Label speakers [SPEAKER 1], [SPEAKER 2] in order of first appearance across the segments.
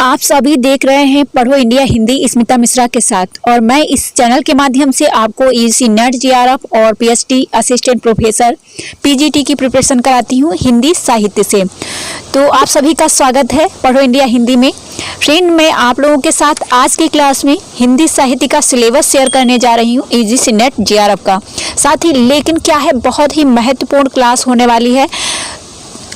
[SPEAKER 1] आप सभी देख रहे हैं पढ़ो इंडिया हिंदी स्मिता मिश्रा के साथ, और मैं इस चैनल के माध्यम से आपको ईजी नेट जीआरएफ और पीएचडी असिस्टेंट प्रोफेसर पीजीटी की प्रिपरेशन कराती हूं हिंदी साहित्य से। तो आप सभी का स्वागत है पढ़ो इंडिया हिंदी में। फ्रेंड, मैं आप लोगों के साथ आज की क्लास में हिंदी साहित्य का सिलेबस शेयर करने जा रही हूँ ईजी नेट जीआरएफ का। साथ ही लेकिन क्या है, बहुत ही महत्वपूर्ण क्लास होने वाली है।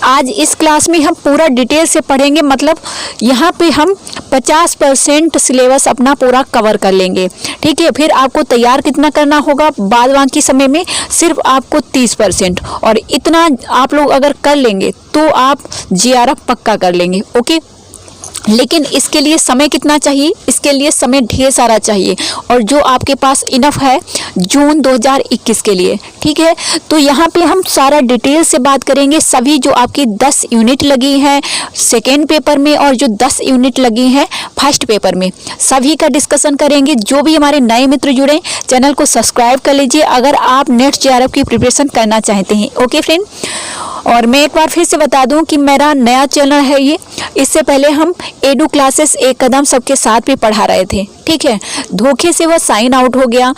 [SPEAKER 1] आज इस क्लास में हम पूरा डिटेल से पढ़ेंगे, मतलब यहाँ पे हम 50% सिलेबस अपना पूरा कवर कर लेंगे। ठीक है, फिर आपको तैयार कितना करना होगा बाद बाकी समय में, सिर्फ आपको 30%, और इतना आप लोग अगर कर लेंगे तो आप जीआरएफ पक्का कर लेंगे। ओके, लेकिन इसके लिए समय कितना चाहिए? इसके लिए समय ढेर सारा चाहिए, और जो आपके पास इनफ है जून 2021 के लिए। ठीक है, तो यहाँ पे हम सारा डिटेल से बात करेंगे। सभी जो आपकी 10 यूनिट लगी हैं सेकेंड पेपर में और जो 10 यूनिट लगी हैं फर्स्ट पेपर में, सभी का डिस्कशन करेंगे। जो भी हमारे नए मित्र जुड़े, चैनल को सब्सक्राइब कर लीजिए अगर आप नेट जीआरएफ की प्रिपरेशन करना चाहते हैं। ओके फ्रेंड, और मैं एक बार फिर से बता दूं कि मेरा नया चैनल है ये। इससे पहले हम एडू क्लासेस एक कदम सबके साथ भी पढ़ा रहे थे। ठीक है, धोखे से वह साइन आउट हो गया।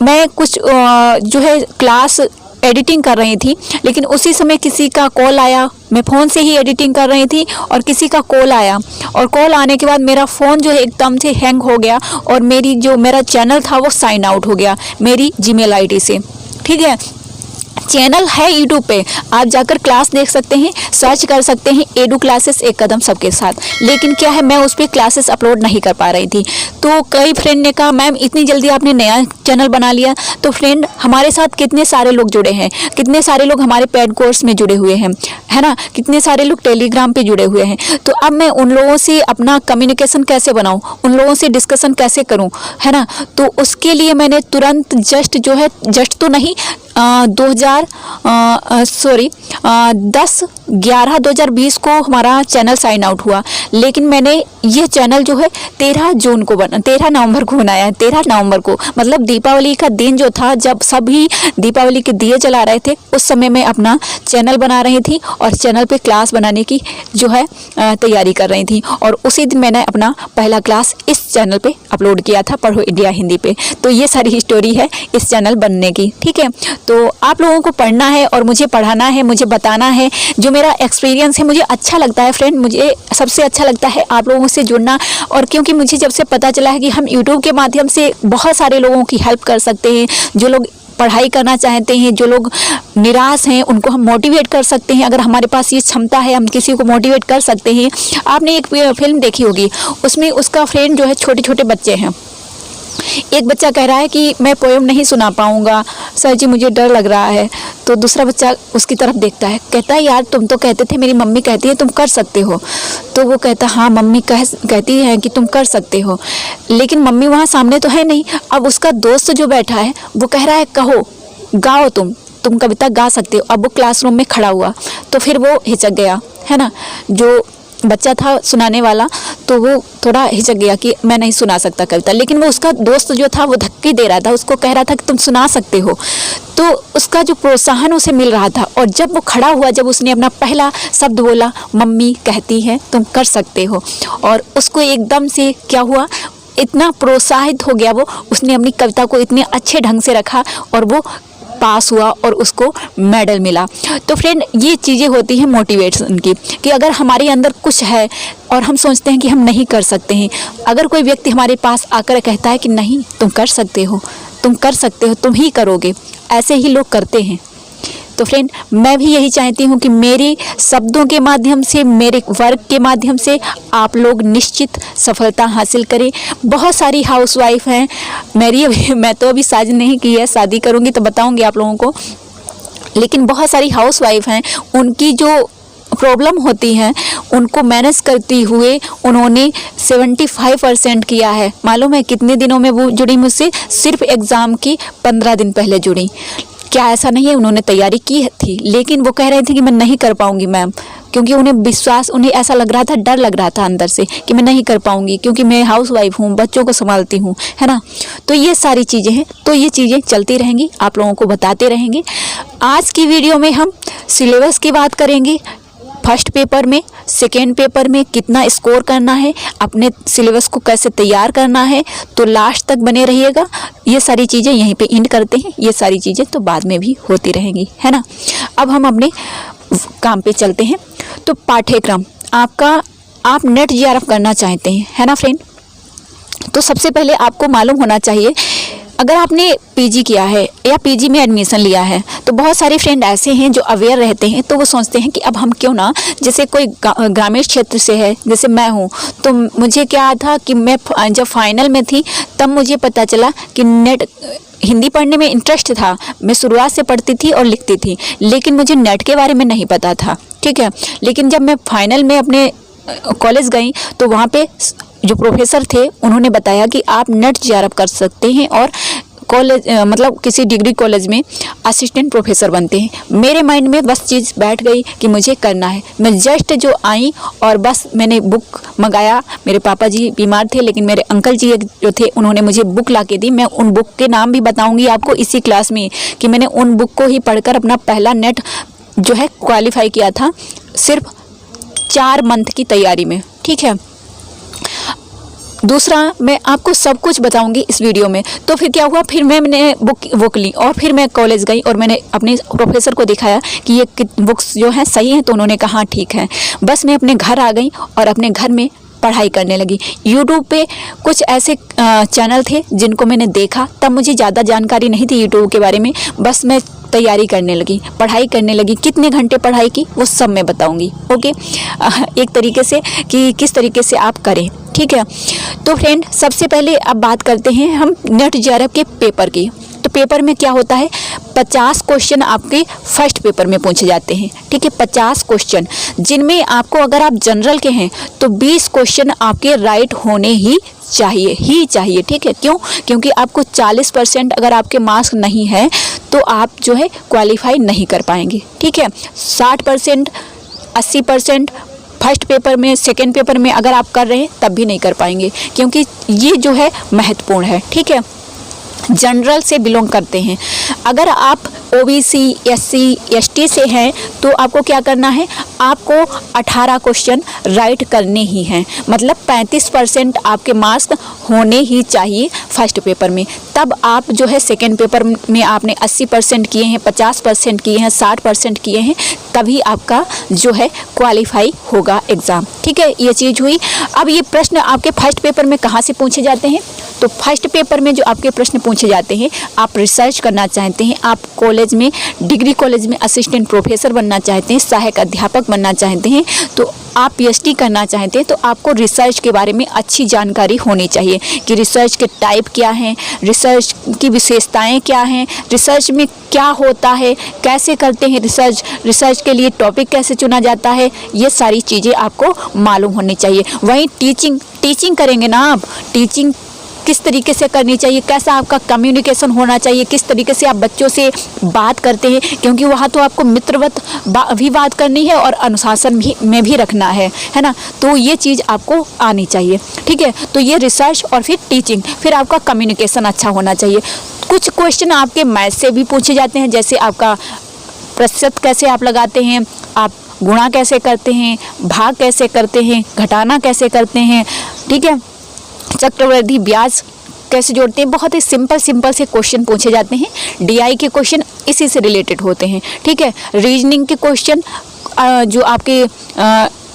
[SPEAKER 1] मैं कुछ जो है क्लास एडिटिंग कर रही थी, लेकिन उसी समय किसी का कॉल आया। मैं फ़ोन से ही एडिटिंग कर रही थी और किसी का कॉल आया, और कॉल आने के बाद मेरा फ़ोन जो है एकदम से हैंग हो गया, और मेरा चैनल था वो साइन आउट हो गया मेरी जीमेल आईडी से। ठीक है, चैनल है यूट्यूब पे, आप जाकर क्लास देख सकते हैं, सर्च कर सकते हैं एडू क्लासेस एक कदम सबके साथ। लेकिन क्या है, मैं उस पर क्लासेस अपलोड नहीं कर पा रही थी। तो कई फ्रेंड ने कहा मैम इतनी जल्दी आपने नया चैनल बना लिया। तो फ्रेंड, हमारे साथ कितने सारे लोग जुड़े हैं, कितने सारे लोग हमारे पेड कोर्स में जुड़े हुए हैं, है ना, कितने सारे लोग टेलीग्राम पे जुड़े हुए हैं। तो अब मैं उन लोगों से अपना कम्युनिकेशन कैसे बनाऊं, उन लोगों से डिस्कशन कैसे करूं, है ना। तो उसके लिए मैंने तुरंत जस्ट तो नहीं 10/11/2020 को हमारा चैनल साइन आउट हुआ। लेकिन मैंने ये चैनल जो है 13 नवंबर को बनाया है। 13 नवंबर को, मतलब दीपावली का दिन जो था, जब सभी दीपावली के दिए जला रहे थे, उस समय मैं अपना चैनल बना रही थी और चैनल पे क्लास बनाने की जो है तैयारी कर रही थी। और उसी दिन मैंने अपना पहला क्लास इस चैनल पे अपलोड किया था, पढ़ो इंडिया हिंदी पे। तो ये सारी स्टोरी है इस चैनल बनने की। ठीक है, तो आप लोगों को पढ़ना है और मुझे पढ़ाना है, मुझे बताना है। जो मेरा एक्सपीरियंस है, मुझे अच्छा लगता है फ्रेंड, मुझे सबसे अच्छा लगता है आप लोगों से जुड़ना। और क्योंकि मुझे जब से पता चला है कि हम यूट्यूब के माध्यम से बहुत सारे लोगों की हेल्प कर सकते हैं, जो लोग पढ़ाई करना चाहते हैं, जो लोग निराश हैं, उनको हम मोटिवेट कर सकते हैं। अगर हमारे पास ये क्षमता है, हम किसी को मोटिवेट कर सकते हैं। आपने एक फिल्म देखी होगी, उसमें उसका फ्रेंड जो है छोटे छोटे बच्चे हैं। एक बच्चा कह रहा है कि मैं पोएम नहीं सुना पाऊंगा सर जी, मुझे डर लग रहा है। तो दूसरा बच्चा उसकी तरफ देखता है, कहता है यार तुम तो कहते थे, मेरी मम्मी कहती है तुम कर सकते हो। तो वो कहता है हाँ मम्मी कहती है कि तुम कर सकते हो, लेकिन मम्मी वहाँ सामने तो है नहीं। अब उसका दोस्त जो बैठा है वो कह रहा है कहो, गाओ, तुम कविता गा सकते हो। अब वो क्लासरूम में खड़ा हुआ, तो फिर वो हिचक गया, है ना। जो बच्चा था सुनाने वाला, तो वो थोड़ा हिचक गया कि मैं नहीं सुना सकता कविता। लेकिन वो उसका दोस्त जो था वो धक्के दे रहा था, उसको कह रहा था कि तुम सुना सकते हो। तो उसका जो प्रोत्साहन उसे मिल रहा था, और जब वो खड़ा हुआ, जब उसने अपना पहला शब्द बोला, मम्मी कहती है तुम कर सकते हो, और उसको एकदम से क्या हुआ, इतना प्रोत्साहित हो गया वो, उसने अपनी कविता को इतने अच्छे ढंग से रखा और वो पास हुआ और उसको मेडल मिला। तो फ्रेंड, ये चीज़ें होती हैं मोटिवेशन की, कि अगर हमारे अंदर कुछ है और हम सोचते हैं कि हम नहीं कर सकते हैं, अगर कोई व्यक्ति हमारे पास आकर कहता है कि नहीं तुम कर सकते हो, तुम कर सकते हो, तुम ही करोगे, ऐसे ही लोग करते हैं। तो फ्रेंड, मैं भी यही चाहती हूँ कि मेरे शब्दों के माध्यम से, मेरे वर्क के माध्यम से आप लोग निश्चित सफलता हासिल करें। बहुत सारी हाउसवाइफ हैं मैं तो अभी शादी नहीं की है, शादी करूँगी तो बताऊँगी आप लोगों को। लेकिन बहुत सारी हाउसवाइफ हैं, उनकी जो प्रॉब्लम होती है उनको मैनेज करते हुए उन्होंने 75% किया है। मालूम है कितने दिनों में वो जुड़ी मुझसे? सिर्फ एग्ज़ाम की 15 दिन पहले जुड़ी। क्या ऐसा नहीं है, उन्होंने तैयारी की थी, लेकिन वो कह रहे थे कि मैं नहीं कर पाऊंगी मैम, क्योंकि उन्हें ऐसा लग रहा था, डर लग रहा था अंदर से कि मैं नहीं कर पाऊंगी, क्योंकि मैं हाउसवाइफ हूँ, बच्चों को संभालती हूँ, है ना। तो ये सारी चीज़ें हैं, तो ये चीज़ें चलती रहेंगी, आप लोगों को बताते रहेंगे। आज की वीडियो में हम सिलेबस की बात करेंगे, फर्स्ट पेपर में, सेकेंड पेपर में कितना स्कोर करना है, अपने सिलेबस को कैसे तैयार करना है। तो लास्ट तक बने रहिएगा। ये सारी चीज़ें यहीं पे एंड करते हैं, ये सारी चीज़ें तो बाद में भी होती रहेंगी, है ना। अब हम अपने काम पे चलते हैं। तो पाठ्यक्रम आपका, आप नेट जेआरएफ करना चाहते हैं, है ना फ्रेंड। तो सबसे पहले आपको मालूम होना चाहिए, अगर आपने पीजी किया है या पीजी में एडमिशन लिया है, तो बहुत सारे फ्रेंड ऐसे हैं जो अवेयर रहते हैं, तो वो सोचते हैं कि अब हम क्यों ना, जैसे कोई ग्रामीण क्षेत्र से है, जैसे मैं हूँ, तो मुझे क्या था कि मैं जब फाइनल में थी तब मुझे पता चला कि नेट, हिंदी पढ़ने में इंटरेस्ट था, मैं शुरुआत से पढ़ती थी और लिखती थी, लेकिन मुझे नेट के बारे में नहीं पता था, ठीक है। लेकिन जब मैं फाइनल में अपने कॉलेज गई तो वहाँ पे जो प्रोफेसर थे उन्होंने बताया कि आप नेट जेआरएफ कर सकते हैं और कॉलेज मतलब किसी डिग्री कॉलेज में असिस्टेंट प्रोफेसर बनते हैं। मेरे माइंड में बस चीज़ बैठ गई कि मुझे करना है। मैं जस्ट जो आई और बस मैंने बुक मंगाया, मेरे पापा जी बीमार थे लेकिन मेरे अंकल जी जो थे उन्होंने मुझे बुक ला के दी। मैं उन बुक के नाम भी बताऊंगी आपको इसी क्लास में कि मैंने उन बुक को ही पढ़कर अपना पहला नेट जो है क्वालिफाई किया था, सिर्फ 4 मंथ की तैयारी में, ठीक है। दूसरा, मैं आपको सब कुछ बताऊंगी इस वीडियो में। तो फिर क्या हुआ, फिर मैंने बुक ली और फिर मैं कॉलेज गई और मैंने अपने प्रोफेसर को दिखाया कि ये बुक्स जो हैं सही हैं, तो उन्होंने कहा हाँ ठीक है। बस मैं अपने घर आ गई और अपने घर में पढ़ाई करने लगी। यूट्यूब पे कुछ ऐसे चैनल थे जिनको मैंने देखा, तब मुझे ज़्यादा जानकारी नहीं थी यूट्यूब के बारे में, बस मैं तैयारी करने लगी, पढ़ाई करने लगी। कितने घंटे पढ़ाई की वो सब मैं बताऊंगी, ओके। एक तरीके से कि किस तरीके से आप करें, ठीक है। तो फ्रेंड, सबसे पहले अब बात करते हैं हम नेट जेआरएफ के पेपर की। तो पेपर में क्या होता है, 50 क्वेश्चन आपके फर्स्ट पेपर में पूछे जाते हैं, ठीक है। 50 क्वेश्चन, जिनमें आपको, अगर आप जनरल के हैं तो 20 क्वेश्चन आपके राइट होने ही चाहिए, ठीक है। क्यों? क्योंकि आपको 40% अगर आपके मार्क्स नहीं है तो आप जो है क्वालिफाई नहीं कर पाएंगे, ठीक है। 60%, 80% फर्स्ट पेपर में, सेकेंड पेपर में अगर आप कर रहे हैं तब भी नहीं कर पाएंगे, क्योंकि ये जो है महत्वपूर्ण है, ठीक है। जनरल से बिलोंग करते हैं, अगर आप ओबीसी, एससी, एसटी से हैं तो आपको क्या करना है, आपको 18 क्वेश्चन राइट करने ही हैं, मतलब 35% आपके मार्क्स होने ही चाहिए फर्स्ट पेपर में। तब आप जो है सेकेंड पेपर में आपने 80% किए हैं, 50% किए हैं, 60% किए हैं, तभी आपका जो है क्वालिफाई होगा एग्ज़ाम, ठीक है। ये चीज़ हुई। अब ये प्रश्न आपके फर्स्ट पेपर में कहाँ से पूछे जाते हैं, तो फर्स्ट पेपर में जो आपके प्रश्न पूछे जाते हैं, आप रिसर्च करना चाहते हैं, आप कॉलेज में, डिग्री कॉलेज में असिस्टेंट प्रोफेसर बनना चाहते हैं, सहायक अध्यापक बनना चाहते हैं, तो आप पीएचडी करना चाहते हैं, तो आपको रिसर्च के बारे में अच्छी जानकारी होनी चाहिए कि रिसर्च के टाइप क्या हैं, रिसर्च की विशेषताएं क्या हैं, रिसर्च में क्या होता है, कैसे करते हैं रिसर्च के लिए टॉपिक कैसे चुना जाता है, ये सारी चीज़ें आपको मालूम होनी चाहिए। वहीं टीचिंग करेंगे ना आप, टीचिंग किस तरीके से करनी चाहिए, कैसा आपका कम्युनिकेशन होना चाहिए, किस तरीके से आप बच्चों से बात करते हैं, क्योंकि वहाँ तो आपको मित्रवत भी बात करनी है और अनुशासन में भी रखना है ना। तो ये चीज़ आपको आनी चाहिए, ठीक है। तो ये रिसर्च और फिर टीचिंग, फिर आपका कम्युनिकेशन अच्छा होना चाहिए। कुछ क्वेश्चन आपके मैथ से भी पूछे जाते हैं, जैसे आपका प्रतिशत कैसे आप लगाते हैं, आप गुणा कैसे करते हैं, भाग कैसे करते हैं, घटाना कैसे करते हैं, ठीक है, चक्रवृद्धि ब्याज कैसे जोड़ते हैं। बहुत ही सिंपल से क्वेश्चन पूछे जाते हैं। डीआई के क्वेश्चन इसी से रिलेटेड होते हैं, ठीक है। रीजनिंग के क्वेश्चन जो आपके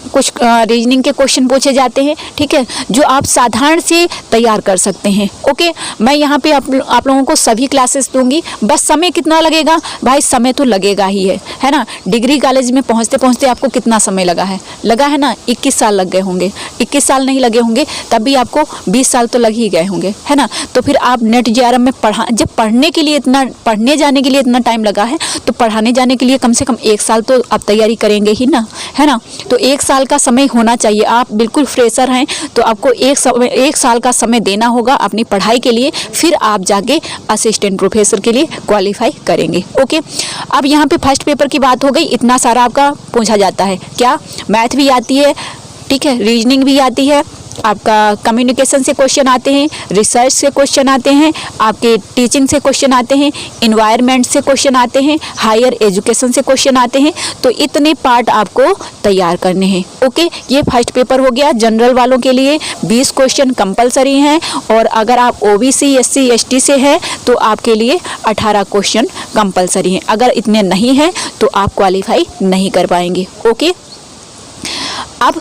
[SPEAKER 1] कुछ रीजनिंग के क्वेश्चन पूछे जाते हैं, ठीक है, जो आप साधारण से तैयार कर सकते हैं, ओके। मैं यहाँ पे आप लोगों को सभी क्लासेस दूंगी। बस समय कितना लगेगा भाई, समय तो लगेगा ही है ना। डिग्री कॉलेज में पहुँचते पहुँचते आपको कितना समय लगा है ना, 21 साल लग गए होंगे। 21 साल नहीं लगे होंगे तब भी आपको 20 साल तो लग ही गए होंगे, है ना। तो फिर आप नेट जेआरएफ में जब पढ़ने जाने के लिए इतना टाइम लगा है, तो पढ़ाने जाने के लिए कम से कम 1 साल तो आप तैयारी करेंगे ही ना, है ना। तो 1 साल का समय होना चाहिए। आप बिल्कुल फ्रेशर हैं तो आपको 1 साल का समय देना होगा अपनी पढ़ाई के लिए, फिर आप जाके असिस्टेंट प्रोफेसर के लिए क्वालिफाई करेंगे, ओके। अब यहाँ पे फर्स्ट पेपर की बात हो गई, इतना सारा आपका पूछा जाता है। क्या मैथ भी आती है, ठीक है, रीजनिंग भी आती है, आपका कम्युनिकेशन से क्वेश्चन आते हैं, रिसर्च से क्वेश्चन आते हैं, आपके टीचिंग से क्वेश्चन आते हैं, इन्वायरमेंट से क्वेश्चन आते हैं, हायर एजुकेशन से क्वेश्चन आते हैं। तो इतने पार्ट आपको तैयार करने हैं। ओके, ये फर्स्ट पेपर हो गया। जनरल वालों के लिए 20 क्वेश्चन कंपलसरी हैं, और अगर आप ओबीसी एससी एसटी से हैं तो आपके लिए 18 क्वेश्चन कंपलसरी हैं। अगर इतने नहीं हैं तो आप क्वालिफाई नहीं कर पाएंगे। ओके, अब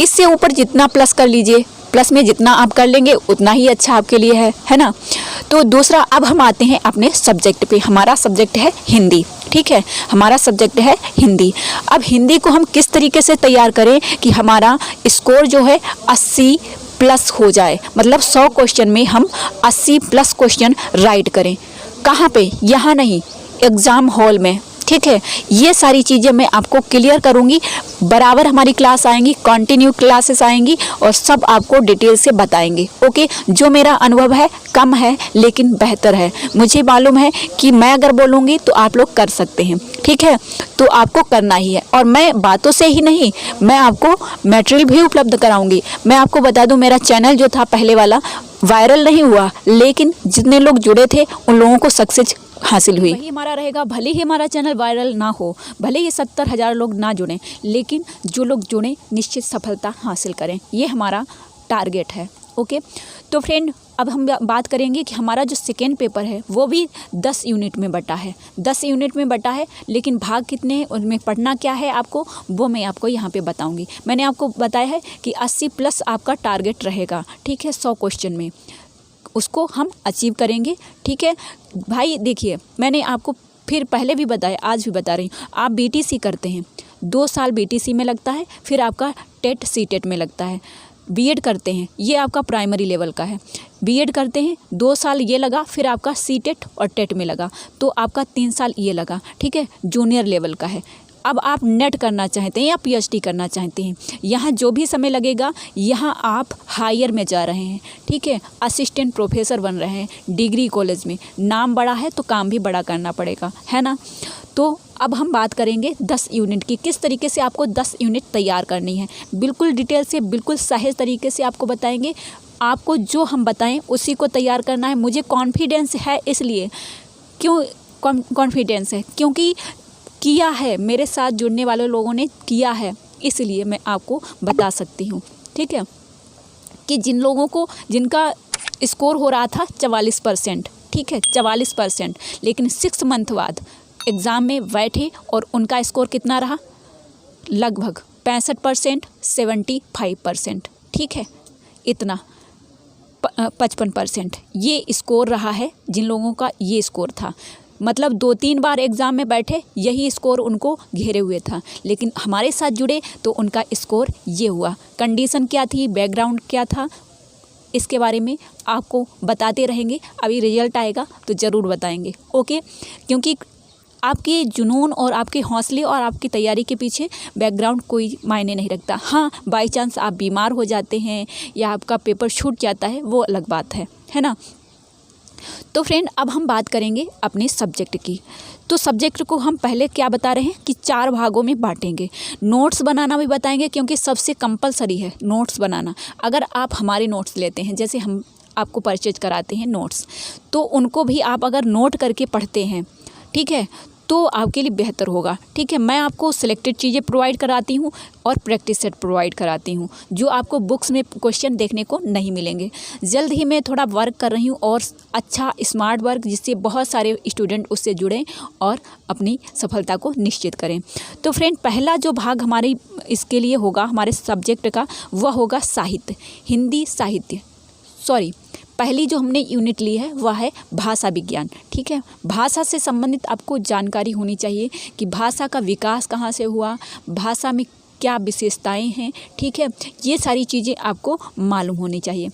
[SPEAKER 1] इससे ऊपर जितना प्लस कर लीजिए, प्लस में जितना आप कर लेंगे उतना ही अच्छा आपके लिए है ना। तो दूसरा, अब हम आते हैं अपने सब्जेक्ट पे। हमारा सब्जेक्ट है हिंदी, ठीक है, हमारा सब्जेक्ट है हिंदी। अब हिंदी को हम किस तरीके से तैयार करें कि हमारा स्कोर जो है 80 प्लस हो जाए, मतलब 100 क्वेश्चन में हम 80 प्लस क्वेश्चन राइट करें। कहाँ पे? यहाँ नहीं, एग्ज़ाम हॉल में, ठीक है। ये सारी चीज़ें मैं आपको क्लियर करूँगी। बराबर हमारी क्लास आएंगी, कंटिन्यू क्लासेस आएंगी और सब आपको डिटेल से बताएंगे। ओके, जो मेरा अनुभव है कम है लेकिन बेहतर है। मुझे मालूम है कि मैं अगर बोलूँगी तो आप लोग कर सकते हैं, ठीक है। तो आपको करना ही है, और मैं बातों से ही नहीं, मैं आपको मटेरियल भी उपलब्ध कराऊंगी। मैं आपको बता दूं, मेरा चैनल जो था पहले वाला वायरल नहीं हुआ, लेकिन जितने लोग जुड़े थे उन लोगों को सक्सेस हासिल हुई। वही हमारा रहेगा, भले ही हमारा चैनल वायरल ना हो, भले ही 70,000 लोग ना जुड़ें, लेकिन जो लोग जुड़ें निश्चित सफलता हासिल करें, ये हमारा टारगेट है। ओके, तो फ्रेंड, अब हम बात करेंगे कि हमारा जो सेकेंड पेपर है वो भी 10 यूनिट में बटा है। 10 यूनिट में बटा है, लेकिन भाग कितने हैं, उनमें पढ़ना क्या है आपको, वो मैं आपको यहाँ पे बताऊँगी। मैंने आपको बताया है कि 80 प्लस आपका टारगेट रहेगा, ठीक है, 100 क्वेश्चन में, उसको हम अचीव करेंगे, ठीक है भाई। देखिए, मैंने आपको फिर पहले भी बताया, आज भी बता रही हूँ, आप बीटीसी करते हैं, 2 साल बीटीसी में लगता है, फिर आपका टेट सीटेट में लगता है। बीएड करते हैं, ये आपका प्राइमरी लेवल का है। बीएड करते हैं, 2 साल ये लगा, फिर आपका सीटेट और टेट में लगा, तो आपका 3 साल ये लगा, ठीक है, जूनियर लेवल का है। अब आप नेट करना चाहते हैं या पीएचडी करना चाहते हैं, यहाँ जो भी समय लगेगा, यहाँ आप हायर में जा रहे हैं, ठीक है, असिस्टेंट प्रोफेसर बन रहे हैं डिग्री कॉलेज में। नाम बड़ा है तो काम भी बड़ा करना पड़ेगा, है ना। तो अब हम बात करेंगे 10 यूनिट की, किस तरीके से आपको 10 यूनिट तैयार करनी है। बिल्कुल डिटेल से, बिल्कुल सही तरीके से आपको बताएंगे। आपको जो हम बताएं उसी को तैयार करना है। मुझे कॉन्फिडेंस है, इसलिए क्यों कॉन्फिडेंस है, क्योंकि किया है, मेरे साथ जुड़ने वाले लोगों ने किया है, इसलिए मैं आपको बता सकती हूँ, ठीक है। कि जिन लोगों को, जिनका स्कोर हो रहा था 44%, ठीक है, 44%, लेकिन 6 मंथ बाद एग्ज़ाम में बैठे और उनका स्कोर कितना रहा, लगभग 65%, 75%, ठीक है, इतना 55% ये स्कोर रहा है जिन लोगों का ये स्कोर था। मतलब 2-3 बार एग्ज़ाम में बैठे, यही स्कोर उनको घेरे हुए था, लेकिन हमारे साथ जुड़े तो उनका स्कोर ये हुआ। कंडीशन क्या थी, बैकग्राउंड क्या था, इसके बारे में आपको बताते रहेंगे। अभी रिजल्ट आएगा तो ज़रूर बताएंगे। ओके, क्योंकि आपके जुनून और आपके हौसले और आपकी तैयारी के पीछे बैकग्राउंड कोई मायने नहीं रखता। हाँ, बाई चांस आप बीमार हो जाते हैं या आपका पेपर छूट जाता है, वो अलग बात है ना। तो फ्रेंड, अब हम बात करेंगे अपने सब्जेक्ट की। तो सब्जेक्ट को हम पहले क्या बता रहे हैं कि 4 भागों में बांटेंगे। नोट्स बनाना भी बताएंगे, क्योंकि सबसे कंपलसरी है नोट्स बनाना। अगर आप हमारे नोट्स लेते हैं, जैसे हम आपको परचेज कराते हैं नोट्स, तो उनको भी आप अगर नोट करके पढ़ते हैं, ठीक है, तो आपके लिए बेहतर होगा, ठीक है। मैं आपको सिलेक्टेड चीज़ें प्रोवाइड कराती हूँ और प्रैक्टिस सेट प्रोवाइड कराती हूँ, जो आपको बुक्स में क्वेश्चन देखने को नहीं मिलेंगे। जल्द ही मैं थोड़ा वर्क कर रही हूँ, और अच्छा स्मार्ट वर्क, जिससे बहुत सारे स्टूडेंट उससे जुड़ें और अपनी सफलता को निश्चित करें। तो फ्रेंड, पहला जो भाग हमारे इसके लिए होगा, हमारे सब्जेक्ट का, वह होगा साहित्य, हिंदी साहित्य। पहली जो हमने यूनिट ली है वह है भाषा विज्ञान, ठीक है। भाषा से संबंधित आपको जानकारी होनी चाहिए कि भाषा का विकास कहाँ से हुआ, भाषा में क्या विशेषताएं हैं, ठीक है, ये सारी चीज़ें आपको मालूम होनी चाहिए।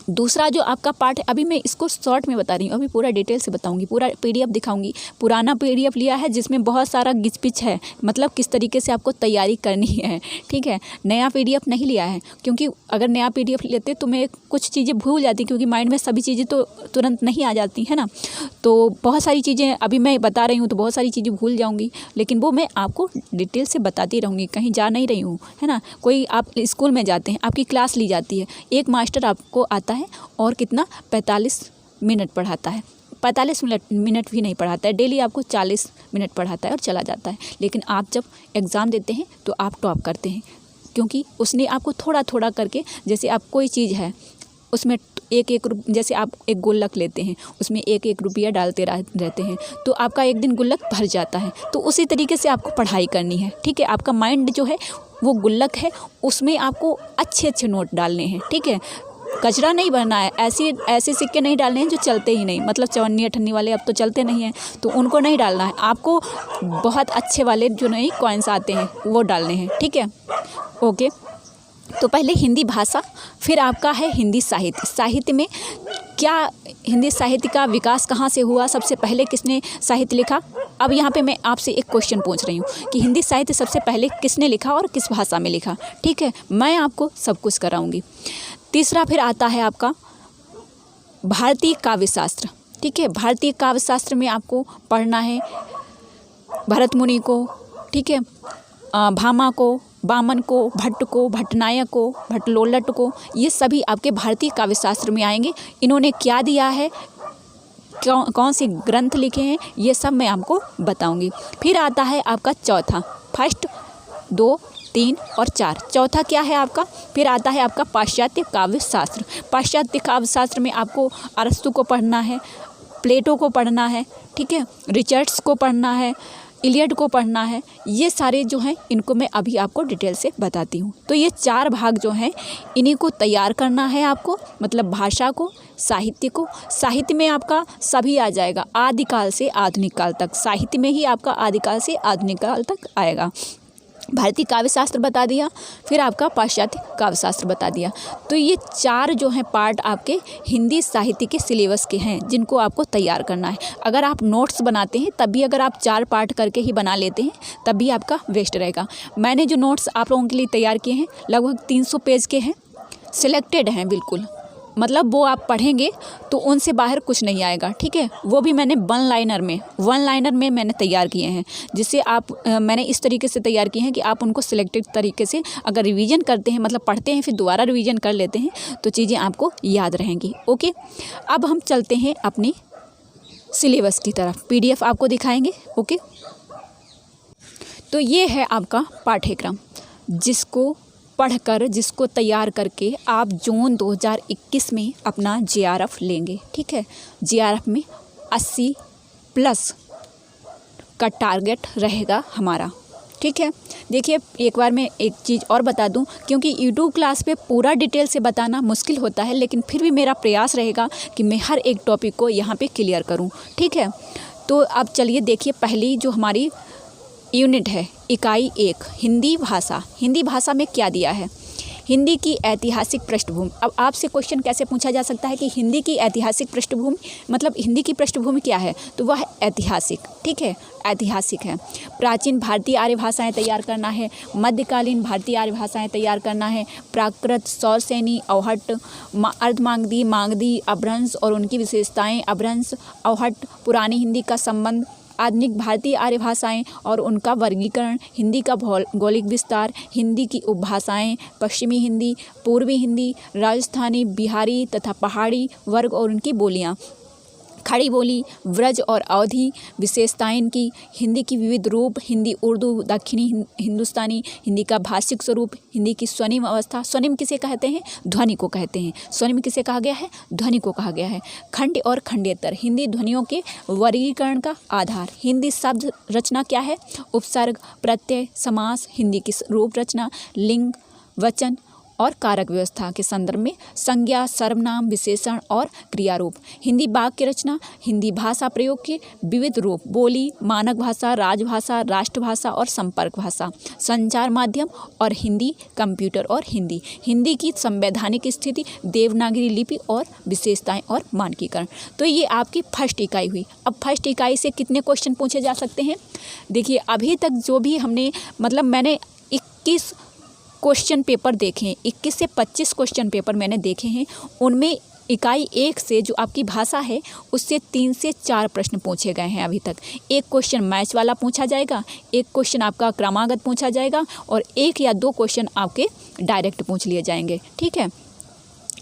[SPEAKER 1] दूसरा जो आपका पार्ट है, अभी मैं इसको शॉर्ट में बता रही हूँ, अभी पूरा डिटेल से बताऊंगी, पूरा पीडीएफ दिखाऊंगी। पुराना पीडीएफ लिया है जिसमें बहुत सारा घिच-पिच है, मतलब किस तरीके से आपको तैयारी करनी है, ठीक है। नया पीडीएफ नहीं लिया है, क्योंकि अगर नया पीडीएफ लेते तो मैं कुछ चीज़ें भूल जाती, क्योंकि माइंड में सभी चीज़ें तो तुरंत नहीं आ जाती है ना। तो बहुत सारी चीज़ें अभी मैं बता रही हूँ तो बहुत सारी चीज़ें भूल जाऊँगी, लेकिन वो मैं आपको डिटेल से बताती रहूँगी, कहीं जा नहीं रही हूँ, है ना। कोई आप स्कूल में जाते हैं, आपकी क्लास ली जाती है, एक मास्टर आपको आता है और कितना 45 मिनट पढ़ाता है, 45 मिनट भी नहीं पढ़ाता है, डेली आपको 40 मिनट पढ़ाता है और चला जाता है। लेकिन आप जब एग्ज़ाम देते हैं तो आप टॉप करते हैं, क्योंकि उसने आपको थोड़ा थोड़ा करके, जैसे आप कोई चीज़ है उसमें जैसे आप एक गुल्लक लेते हैं, उसमें एक एक रुपया डालते रहते हैं, तो आपका एक दिन गुल्लक भर जाता है। तो उसी तरीके से आपको पढ़ाई करनी है, ठीक है। आपका माइंड जो है वो गुल्लक है, उसमें आपको अच्छे अच्छे नोट डालने हैं, ठीक है। कचरा नहीं भरना है, ऐसे सिक्के नहीं डालने हैं जो चलते ही नहीं, मतलब 54 वाले अब तो चलते नहीं हैं, तो उनको नहीं डालना है आपको। बहुत अच्छे वाले जो नए कॉइन्स आते हैं वो डालने हैं, ठीक है। ओके, तो पहले हिंदी भाषा, फिर आपका है हिंदी साहित्य। साहित्य में क्या, हिंदी साहित्य का विकास कहाँ से हुआ, सबसे पहले किसने साहित्य लिखा। अब यहाँ पे मैं आपसे एक क्वेश्चन पूछ रही हूँ कि हिंदी साहित्य सबसे पहले किसने लिखा और किस भाषा में लिखा, ठीक है। मैं आपको सब कुछ कराऊंगी। तीसरा फिर आता है आपका भारतीय काव्य शास्त्र, ठीक है। भारतीय काव्य शास्त्र में आपको पढ़ना है भरत मुनि को, ठीक है, भामा को, बामन को, भट्ट को, भट्टनायक को, भट्टलोलट को, ये सभी आपके भारतीय काव्य शास्त्र में आएंगे। इन्होंने क्या दिया है, कौन से ग्रंथ लिखे हैं, ये सब मैं आपको बताऊंगी। फिर आता है आपका चौथा, फर्स्ट 2, 3 और 4, चौथा क्या है आपका, फिर आता है आपका पाश्चात्य काव्य शास्त्र। पाश्चात्य काव्य शास्त्र में आपको अरस्तु को पढ़ना है, प्लेटो को पढ़ना है, ठीक है, रिचर्ड्स को पढ़ना है, इलियड को पढ़ना है। ये सारे जो हैं इनको मैं अभी आपको डिटेल से बताती हूँ। तो ये 4 भाग जो हैं इन्हीं को तैयार करना है आपको, मतलब भाषा को, साहित्य को। साहित्य में आपका सभी आ जाएगा, आदिकाल से आधुनिक काल तक, साहित्य में ही आपका आदिकाल से आधुनिक काल तक आएगा। भारतीय काव्य शास्त्र बता दिया, फिर आपका पाश्चात्य काव्य शास्त्र बता दिया। तो ये 4 जो हैं पार्ट आपके हिंदी साहित्य के सिलेबस के हैं, जिनको आपको तैयार करना है। अगर आप नोट्स बनाते हैं तब भी अगर आप 4 पार्ट करके ही बना लेते हैं तब भी आपका वेस्ट रहेगा। मैंने जो नोट्स आप लोगों के लिए तैयार किए हैं लगभग 300 पेज के हैं, सिलेक्टेड हैं बिल्कुल, मतलब वो आप पढ़ेंगे तो उनसे बाहर कुछ नहीं आएगा, ठीक है। वो भी मैंने वन लाइनर में मैंने तैयार किए हैं, जिससे आप मैंने इस तरीके से तैयार किए हैं कि आप उनको सिलेक्टेड तरीके से अगर रिवीजन करते हैं, मतलब पढ़ते हैं फिर दोबारा रिवीजन कर लेते हैं तो चीज़ें आपको याद रहेंगी। ओके, अब हम चलते हैं अपनी सिलेबस की तरफ, पीडीएफ आपको दिखाएंगे। ओके, तो ये है आपका पाठ्यक्रम, जिसको पढ़कर, जिसको तैयार करके आप जून 2021 में अपना जेआरएफ लेंगे, ठीक है। जेआरएफ में 80+ का टारगेट रहेगा हमारा, ठीक है। देखिए, एक बार मैं एक चीज़ और बता दूं, क्योंकि यूट्यूब क्लास पे पूरा डिटेल से बताना मुश्किल होता है, लेकिन फिर भी मेरा प्रयास रहेगा कि मैं हर एक टॉपिक को यहाँ पे क्लियर करूँ, ठीक है। तो अब चलिए देखिए, पहली जो हमारी यूनिट है, इकाई 1, हिंदी भाषा। हिंदी भाषा में क्या दिया है, हिंदी की ऐतिहासिक पृष्ठभूमि। अब आपसे क्वेश्चन कैसे पूछा जा सकता है कि हिंदी की ऐतिहासिक पृष्ठभूमि, मतलब हिंदी की पृष्ठभूमि क्या है, तो वह ऐतिहासिक, ठीक है, ऐतिहासिक है। प्राचीन भारतीय आर्य भाषाएं तैयार करना है, मध्यकालीन भारतीय आर्य भाषाएं तैयार करना है, प्राकृत, सौरसेनी, अवहट, अर्धमागधी, मागधी, अपभ्रंश और उनकी विशेषताएं, अपभ्रंश, अवहट, पुरानी हिंदी का संबंध, आधुनिक भारतीय आर्य भाषाएं और उनका वर्गीकरण, हिंदी का भौगोलिक विस्तार, हिंदी की उपभाषाएं, पश्चिमी हिंदी, पूर्वी हिंदी, राजस्थानी, बिहारी तथा पहाड़ी वर्ग और उनकी बोलियां, खड़ी बोली, व्रज और अवधी, विशेषताएं इनकी, हिंदी की विविध रूप, हिंदी उर्दू, दक्षिणी हिंदुस्तानी, हिंदी का भाषिक स्वरूप, हिंदी की स्वनिम अवस्था। स्वनिम किसे कहते हैं, ध्वनि को कहते हैं। स्वनिम किसे कहा गया है, ध्वनि को कहा गया है। खंड और खंडेतर, हिंदी ध्वनियों के वर्गीकरण का आधार। हिंदी शब्द रचना क्या है, उपसर्ग, प्रत्यय, समास। हिंदी की रूप रचना, लिंग, वचन, और कारक व्यवस्था के संदर्भ में संज्ञा, सर्वनाम, विशेषण और क्रियारूप। हिंदी वाक्य रचना, हिंदी भाषा प्रयोग के विविध रूप, बोली, मानक भाषा, राजभाषा, राष्ट्रभाषा और संपर्क भाषा, संचार माध्यम और हिंदी, कंप्यूटर और हिंदी, हिंदी की संवैधानिक स्थिति, देवनागरी लिपि और विशेषताएं और मानकीकरण। तो ये आपकी फर्स्ट इकाई हुई। अब फर्स्ट इकाई से कितने क्वेश्चन पूछे जा सकते हैं? देखिए अभी तक जो भी हमने मतलब मैंने 21 क्वेश्चन पेपर देखे हैं, 21 से 25 क्वेश्चन पेपर मैंने देखे हैं। उनमें इकाई 1 से जो आपकी भाषा है उससे 3 से 4 प्रश्न पूछे गए हैं अभी तक। एक क्वेश्चन मैच वाला पूछा जाएगा, एक क्वेश्चन आपका क्रमागत पूछा जाएगा और 1 या 2 क्वेश्चन आपके डायरेक्ट पूछ लिए जाएंगे। ठीक है,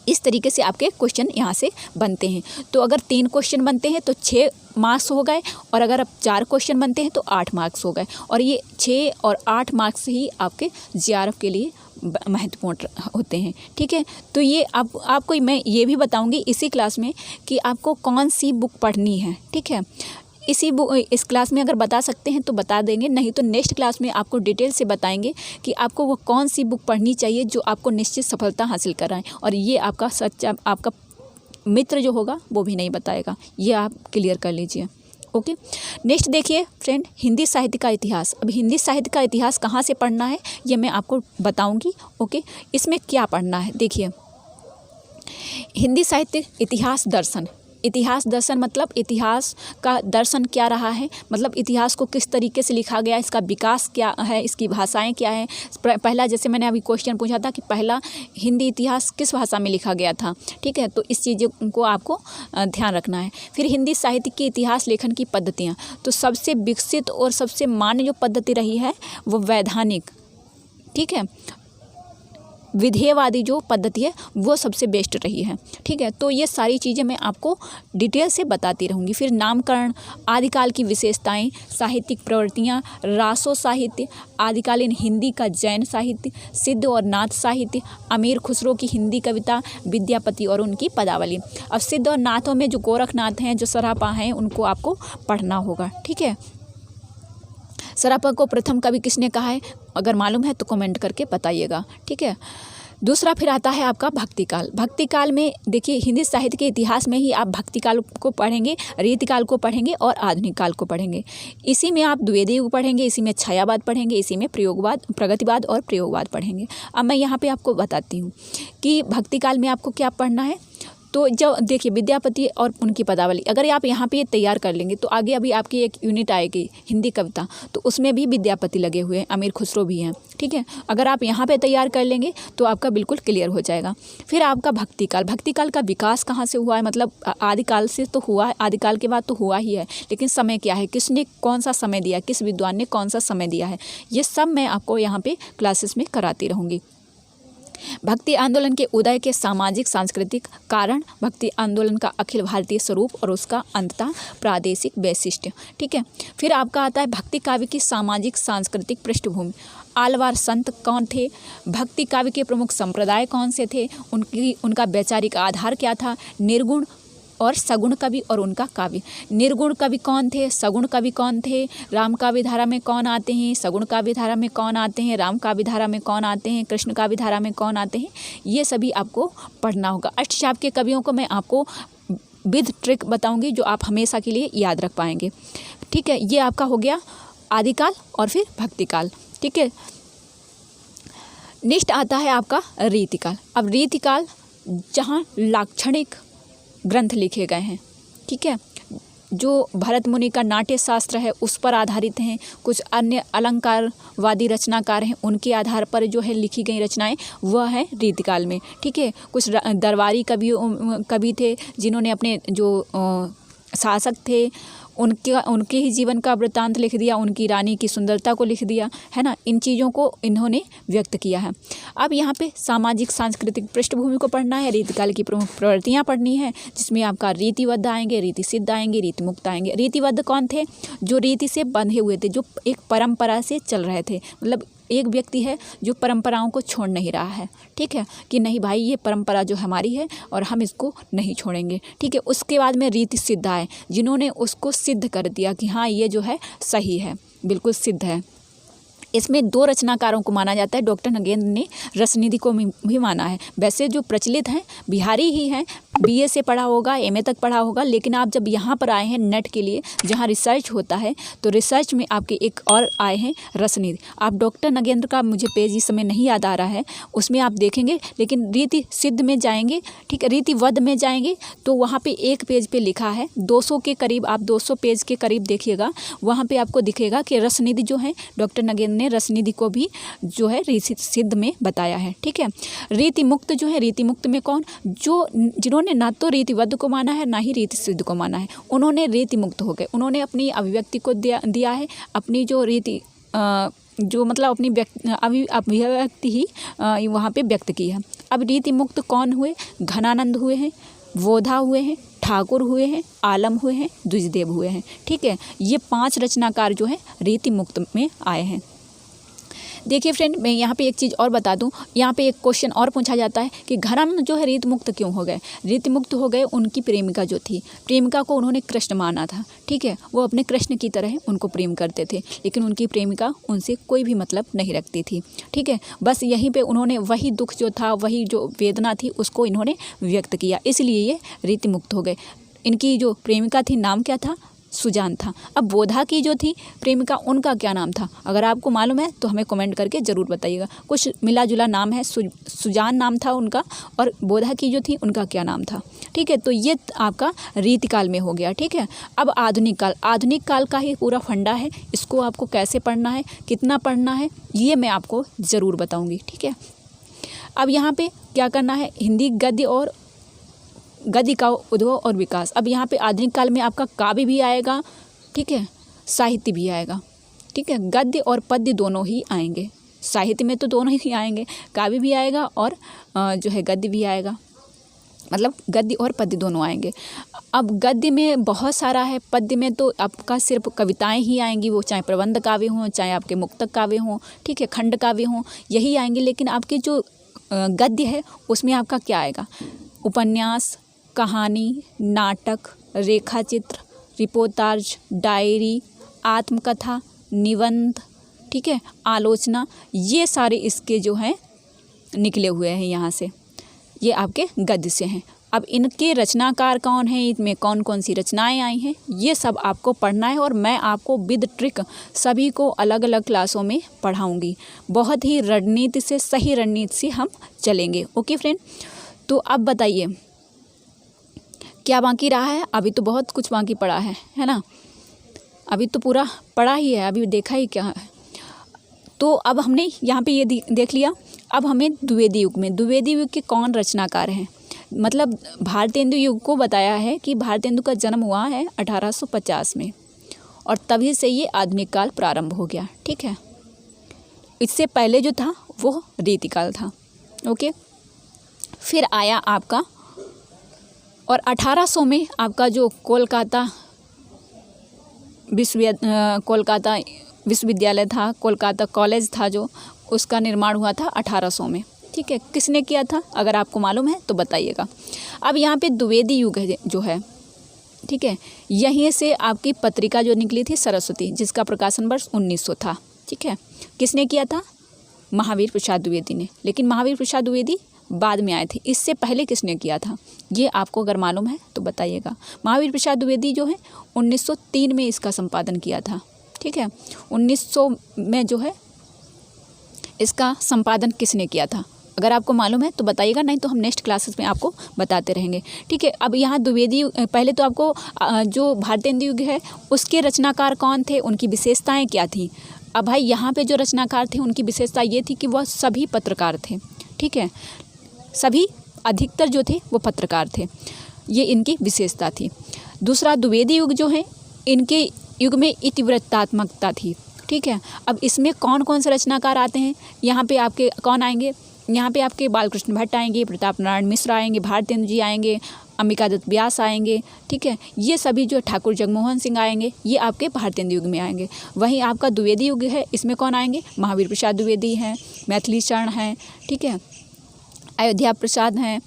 [SPEAKER 1] इस तरीके से आपके क्वेश्चन यहाँ से बनते हैं। तो अगर 3 क्वेश्चन बनते हैं तो 6 मार्क्स हो गए और अगर अब 4 क्वेश्चन बनते हैं तो 8 मार्क्स हो गए। और ये 6 और 8 मार्क्स ही आपके जीआरएफ के लिए महत्वपूर्ण होते हैं। ठीक है, तो ये आपको मैं ये भी बताऊंगी इसी क्लास में कि आपको कौन सी बुक पढ़नी है। ठीक है, इस क्लास में अगर बता सकते हैं तो बता देंगे, नहीं तो नेक्स्ट क्लास में आपको डिटेल से बताएंगे कि आपको वो कौन सी बुक पढ़नी चाहिए जो आपको निश्चित सफलता हासिल कराएं। और ये आपका सच्चा आपका मित्र जो होगा वो भी नहीं बताएगा, ये आप क्लियर कर लीजिए। ओके, नेक्स्ट देखिए फ्रेंड, हिंदी साहित्य का इतिहास। अब हिंदी साहित्य का इतिहास कहाँ से पढ़ना है ये मैं आपको बताऊँगी। ओके, इसमें क्या पढ़ना है देखिए, हिंदी साहित्य इतिहास दर्शन। इतिहास दर्शन मतलब इतिहास का दर्शन क्या रहा है, मतलब इतिहास को किस तरीके से लिखा गया, इसका विकास क्या है, इसकी भाषाएं क्या हैं। पहला जैसे मैंने अभी क्वेश्चन पूछा था कि पहला हिंदी इतिहास किस भाषा में लिखा गया था। ठीक है, तो इस चीज़ों को आपको ध्यान रखना है। फिर हिंदी साहित्य की इतिहास लेखन की पद्धतियाँ, तो सबसे विकसित और सबसे मान्य जो पद्धति रही है वो वैधानिक, ठीक है, विधेयवादी जो पद्धति है वो सबसे बेस्ट रही है। ठीक है, तो ये सारी चीज़ें मैं आपको डिटेल से बताती रहूँगी। फिर नामकरण, आदिकाल की विशेषताएं, साहित्यिक प्रवृत्तियाँ, रासो साहित्य, आदिकालीन हिंदी का जैन साहित्य, सिद्ध और नाथ साहित्य, अमीर खुसरो की हिंदी कविता, विद्यापति और उनकी पदावली। अब सिद्ध और नाथों में जो गोरखनाथ हैं, जो सरापा हैं, उनको आपको पढ़ना होगा। ठीक है, सरापा को प्रथम कवि किसने कहा है, अगर मालूम है तो कमेंट करके बताइएगा। ठीक है, दूसरा फिर आता है आपका भक्तिकाल। भक्तिकाल में देखिए हिंदी साहित्य के इतिहास में ही आप भक्तिकाल को पढ़ेंगे, रीतिकाल को पढ़ेंगे और आधुनिक काल को पढ़ेंगे। इसी में आप द्विवेदी युग पढ़ेंगे, इसी में छायावाद पढ़ेंगे, इसी में प्रयोगवाद, प्रगतिवाद और प्रयोगवाद पढ़ेंगे। अब मैं यहाँ पे आपको बताती हूँ कि भक्तिकाल में आपको क्या पढ़ना है। तो जब देखिए विद्यापति और उनकी पदावली, अगर आप यहाँ पे ये तैयार कर लेंगे तो आगे अभी आपकी एक यूनिट आएगी हिंदी कविता, तो उसमें भी विद्यापति लगे हुए हैं, अमीर खुसरो भी हैं। ठीक है, अगर आप यहाँ पे तैयार कर लेंगे तो आपका बिल्कुल क्लियर हो जाएगा। फिर आपका भक्तिकाल, भक्तिकाल का विकास कहाँ से हुआ है, मतलब आदिकाल से तो हुआ है, आदिकाल के बाद तो हुआ ही है, लेकिन समय क्या है, किसने कौन सा समय दिया, किस विद्वान ने कौन सा समय दिया है, ये सब मैं आपको यहाँ पे क्लासेस में कराती रहूँगी। भक्ति आंदोलन के उदय के सामाजिक सांस्कृतिक कारण, भक्ति आंदोलन का अखिल भारतीय स्वरूप और उसका अंततः प्रादेशिक वैशिष्ट्य। ठीक है, फिर आपका आता है भक्ति काव्य की सामाजिक सांस्कृतिक पृष्ठभूमि। आलवार संत कौन थे, भक्ति काव्य के प्रमुख संप्रदाय कौन से थे, उनका वैचारिक आधार क्या था, निर्गुण और सगुण कवि और उनका काव्य। निर्गुण कवि कौन थे, सगुण कवि कौन थे, राम काव्य धारा में कौन आते हैं, सगुण काव्य धारा में कौन आते हैं, राम काव्य धारा में कौन आते हैं, कृष्ण काव्य धारा में कौन आते हैं, ये सभी आपको पढ़ना होगा। अष्टचाप के कवियों को मैं आपको विद ट्रिक बताऊंगी जो आप हमेशा के लिए याद रख पाएंगे। ठीक है, ये आपका हो गया आदिकाल और फिर भक्तिकाल। ठीक है, नेक्स्ट आता है आपका रीतिकाल। अब रीतिकाल जहाँ लाक्षणिक ग्रंथ लिखे गए हैं, ठीक है, जो भरत मुनि का नाट्य शास्त्र है उस पर आधारित हैं, कुछ अन्य अलंकारवादी रचनाकार हैं उनके आधार पर जो है लिखी गई रचनाएं वह है रीतिकाल में। ठीक है, कुछ दरबारी कवि थे जिन्होंने अपने जो शासक थे उनके ही जीवन का वृत्तांत लिख दिया, उनकी रानी की सुंदरता को लिख दिया, है ना, इन चीज़ों को इन्होंने व्यक्त किया है। अब यहाँ पे सामाजिक सांस्कृतिक पृष्ठभूमि को पढ़ना है, रीतिकाल की प्रमुख प्रवृत्तियाँ पढ़नी है, जिसमें आपका रीतिबद्ध आएंगे, रीति सिद्ध आएंगे, रीति मुक्त आएंगे। रीतिबद्ध कौन थे, जो रीति से बंधे हुए थे, जो एक परंपरा से चल रहे थे, मतलब एक व्यक्ति है जो परंपराओं को छोड़ नहीं रहा है। ठीक है, कि नहीं भाई ये परंपरा जो हमारी है और हम इसको नहीं छोड़ेंगे। ठीक है, उसके बाद में रीति सिद्ध आए, जिन्होंने उसको सिद्ध कर दिया कि हाँ ये जो है सही है, बिल्कुल सिद्ध है। इसमें 2 रचनाकारों को माना जाता है। डॉक्टर नगेंद्र ने रसनिधि को भी माना है। वैसे जो प्रचलित हैं बिहारी ही हैं, बीए से पढ़ा होगा, एमए तक पढ़ा होगा, लेकिन आप जब यहाँ पर आए हैं नेट के लिए जहाँ रिसर्च होता है, तो रिसर्च में आपके एक और आए हैं रसनिधि। आप डॉक्टर नगेंद्र का मुझे पेज इस समय नहीं याद आ रहा है, उसमें आप देखेंगे, लेकिन रीति सिद्ध में जाएंगे, ठीक है, रीतिवध में जाएंगे तो वहाँ पे एक पेज पे लिखा है 200 के करीब, आप 200 पेज के करीब देखिएगा, वहाँ पे आपको दिखेगा कि रसनिधि जो है डॉक्टर नगेंद्र ने रसनिधि को भी जो है रीति सिद्ध में बताया है। ठीक है, रीति मुक्त जो है, रीति मुक्त में कौन, जो जिन्होंने ना तो रीतिवद्ध को माना है ना ही रीति सिद्ध को माना है, उन्होंने रीति मुक्त हो गए। उन्होंने अपनी अभिव्यक्ति को दिया है, अपनी जो रीति जो मतलब अपनी अभिव्यक्ति ही वहाँ पे व्यक्त की है। अब रीति मुक्त कौन हुए, घनानंद हुए हैं, वोधा हुए हैं, ठाकुर हुए हैं, आलम हुए हैं, द्विजदेव हुए हैं। ठीक है, ये 5 रचनाकार जो हैं रीति मुक्त में आए हैं। देखिए फ्रेंड, मैं यहाँ पे एक चीज़ और बता दूँ, यहाँ पे एक क्वेश्चन और पूछा जाता है कि घनानंद जो है रीति मुक्त क्यों हो गए। रीति मुक्त हो गए, उनकी प्रेमिका जो थी, प्रेमिका को उन्होंने कृष्ण माना था। ठीक है, वो अपने कृष्ण की तरह उनको प्रेम करते थे, लेकिन उनकी प्रेमिका उनसे कोई भी मतलब नहीं रखती थी। ठीक है, बस यहीं पर उन्होंने वही दुख जो था, वही जो वेदना थी, उसको इन्होंने व्यक्त किया, इसलिए ये रीति मुक्त हो गए। इनकी जो प्रेमिका थी नाम क्या था, सुजान था। अब बोधा की जो थी प्रेमिका, उनका क्या नाम था, अगर आपको मालूम है तो हमें कमेंट करके ज़रूर बताइएगा। कुछ मिला जुला नाम है, सुजान नाम था उनका, और बोधा की जो थी उनका क्या नाम था। ठीक है, तो ये आपका रीतिकाल में हो गया। ठीक है, अब आधुनिक काल, आधुनिक काल का ही पूरा फंडा है, इसको आपको कैसे पढ़ना है, कितना पढ़ना है, ये मैं आपको ज़रूर बताऊँगी। ठीक है, अब यहाँ पर क्या करना है, हिंदी गद्य और गद्य का उद्भव और विकास। अब यहाँ पे आधुनिक काल में आपका काव्य भी आएगा, ठीक है, साहित्य भी आएगा। ठीक है, गद्य और पद्य दोनों ही आएंगे, साहित्य में तो दोनों ही आएंगे, काव्य भी आएगा और जो है गद्य भी आएगा, मतलब गद्य और पद्य दोनों आएंगे। अब गद्य में बहुत सारा है, पद्य में तो आपका सिर्फ कविताएं ही आएंगी, वो चाहे प्रबंध काव्य हों, चाहे आपके मुक्तक काव्य हों, ठीक है, खंड काव्य हों, यही आएंगे। लेकिन आपके जो गद्य है उसमें आपका क्या आएगा, उपन्यास, कहानी, नाटक, रेखाचित्र, रिपोर्टाज, डायरी, आत्मकथा, निबंध, ठीक है, आलोचना, ये सारे इसके जो हैं निकले हुए हैं यहाँ से, ये आपके गद्य से हैं। अब इनके रचनाकार कौन हैं, इनमें कौन कौन सी रचनाएं आई हैं, ये सब आपको पढ़ना है, और मैं आपको विद ट्रिक सभी को अलग अलग क्लासों में पढ़ाऊँगी। बहुत ही रणनीति से, सही रणनीति से हम चलेंगे। ओके फ्रेंड, तो अब बताइए क्या बाकी रहा है। अभी तो बहुत कुछ बाकी पड़ा है ना, अभी तो पूरा पढ़ा ही है, अभी देखा ही क्या है। तो अब हमने यहाँ पे ये देख लिया। अब हमें द्विवेदी युग में, द्विवेदी युग के कौन रचनाकार हैं, मतलब भारतेंदु युग को बताया है कि भारतेंदु का जन्म हुआ है 1850 में, और तभी से ये आधुनिक काल प्रारंभ हो गया। ठीक है, इससे पहले जो था वो रीतिकाल था। ओके, फिर आया आपका, और 1800 में आपका जो कोलकाता विश्वविद्यालय था, कोलकाता कॉलेज था जो, उसका निर्माण हुआ था 1800 में। ठीक है, किसने किया था, अगर आपको मालूम है तो बताइएगा। अब यहाँ पे द्विवेदी युग है जो है, ठीक है, यहीं से आपकी पत्रिका जो निकली थी सरस्वती, जिसका प्रकाशन वर्ष 1900 था। ठीक है, किसने किया था, महावीर प्रसाद द्विवेदी ने। लेकिन महावीर प्रसाद द्विवेदी बाद में आए थे, इससे पहले किसने किया था, ये आपको अगर मालूम है तो बताइएगा। महावीर प्रसाद द्विवेदी जो है 1903 में इसका संपादन किया था। ठीक है, 1900 में जो है इसका संपादन किसने किया था, अगर आपको मालूम है तो बताइएगा, नहीं तो हम नेक्स्ट क्लासेस में आपको बताते रहेंगे। ठीक है, अब यहाँ द्विवेदी, पहले तो आपको जो भारतेंदु युग है उसके रचनाकार कौन थे, उनकी विशेषताएँ क्या थी। अब भाई यहाँ पे जो रचनाकार थे उनकी विशेषता ये थी कि वह सभी पत्रकार थे। ठीक है, सभी, अधिकतर जो थे वो पत्रकार थे, ये इनकी विशेषता थी। दूसरा, द्विवेदी युग जो है, इनके युग में इतिवृत्तात्मकता थी। ठीक है, अब इसमें कौन कौन से रचनाकार आते हैं, यहाँ पे आपके कौन आएंगे, यहाँ पे आपके बालकृष्ण भट्ट आएंगे, प्रताप नारायण मिश्र आएंगे, भारतेंदु जी आएंगे, अंबिकादत्त व्यास आएंगे। ठीक है, ये सभी जो ठाकुर जगमोहन सिंह आएंगे, ये आपके भारतेंदु युग में आएंगे। वहीं आपका द्विवेदी युग है, इसमें कौन आएंगे, महावीर प्रसाद द्विवेदी हैं, मैथिली शरण हैं, ठीक है, अयोध्या प्रसाद हैं,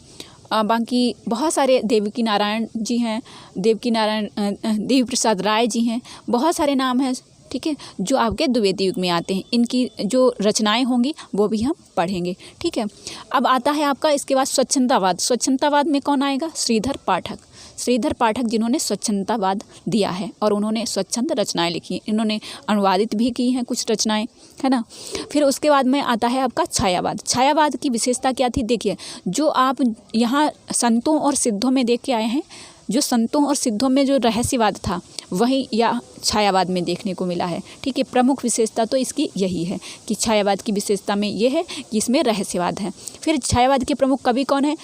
[SPEAKER 1] बाकी बहुत सारे, देवकी नारायण जी हैं, देवी प्रसाद राय जी हैं, बहुत सारे नाम हैं। ठीक है, जो आपके द्विवेदी युग में आते हैं। इनकी जो रचनाएं होंगी वो भी हम पढ़ेंगे। ठीक है, अब आता है आपका इसके बाद स्वच्छंदतावाद। स्वच्छंदतावाद में कौन आएगा? श्रीधर पाठक। श्रीधर पाठक जिन्होंने स्वच्छंदतावाद दिया है और उन्होंने स्वच्छंद रचनाएं लिखी हैं, इन्होंने अनुवादित भी की हैं कुछ रचनाएं, है ना। फिर उसके बाद में आता है आपका छायावाद। छायावाद की विशेषता क्या थी? देखिए, जो आप यहाँ संतों और सिद्धों में देख के आए हैं, जो संतों और सिद्धों में जो रहस्यवाद था वही या छायावाद में देखने को मिला है। ठीक है, प्रमुख विशेषता तो इसकी यही है कि छायावाद की विशेषता में ये है कि इसमें रहस्यवाद है। फिर छायावाद के प्रमुख कवि कौन है?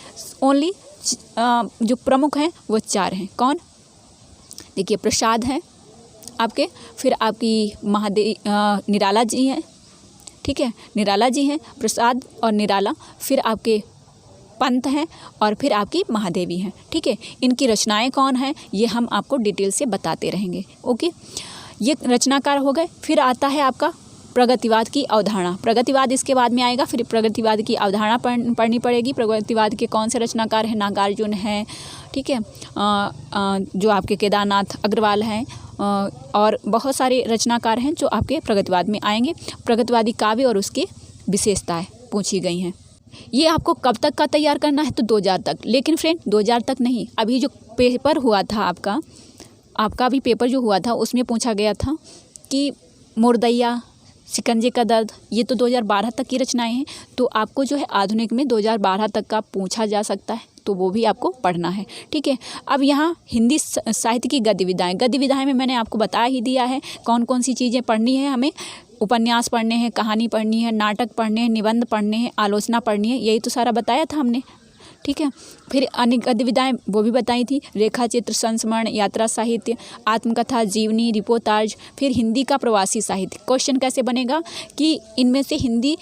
[SPEAKER 1] ओनली जो प्रमुख हैं वो 4 हैं। कौन? देखिए, प्रसाद हैं आपके, फिर आपकी निराला जी हैं। ठीक है, निराला जी हैं, प्रसाद और निराला, फिर आपके पंत हैं और फिर आपकी महादेवी हैं। ठीक है, इनकी रचनाएं कौन हैं ये हम आपको डिटेल से बताते रहेंगे। ओके, ये रचनाकार हो गए। फिर आता है आपका प्रगतिवाद की अवधारणा। प्रगतिवाद इसके बाद में आएगा। फिर प्रगतिवाद की अवधारणा पढ़नी पड़ेगी। प्रगतिवाद के कौन से रचनाकार हैं? नागार्जुन हैं, ठीक है, जो आपके केदारनाथ अग्रवाल हैं, और बहुत सारे रचनाकार हैं जो आपके प्रगतिवाद में आएंगे। प्रगतिवादी काव्य और उसकी विशेषताएं पूछी गई हैं। ये आपको कब तक का तैयार करना है? तो 2000 तक। लेकिन फ्रेंड 2000 तक नहीं, अभी जो पेपर हुआ था आपका अभी पेपर जो हुआ था उसमें पूछा गया था कि मुर्दैया, शिकंजे का दर्द, ये तो 2012 तक की रचनाएं हैं। तो आपको जो है आधुनिक में 2012 तक का पूछा जा सकता है, तो वो भी आपको पढ़ना है। ठीक है, अब यहाँ हिंदी साहित्य की गद्य में मैंने आपको बता ही दिया है कौन कौन सी चीज़ें पढ़नी है हमें। उपन्यास पढ़ने हैं, कहानी पढ़नी है, नाटक पढ़ने हैं, निबंध पढ़ने हैं, आलोचना पढ़नी है, यही तो सारा बताया था हमने। ठीक है, फिर अन्य गद्य विधाएँ वो भी बताई थी, रेखा चित्र, संस्मरण, यात्रा साहित्य, आत्मकथा, जीवनी, रिपोर्टाज। फिर हिंदी का प्रवासी साहित्य। क्वेश्चन कैसे बनेगा कि इनमें से हिंदी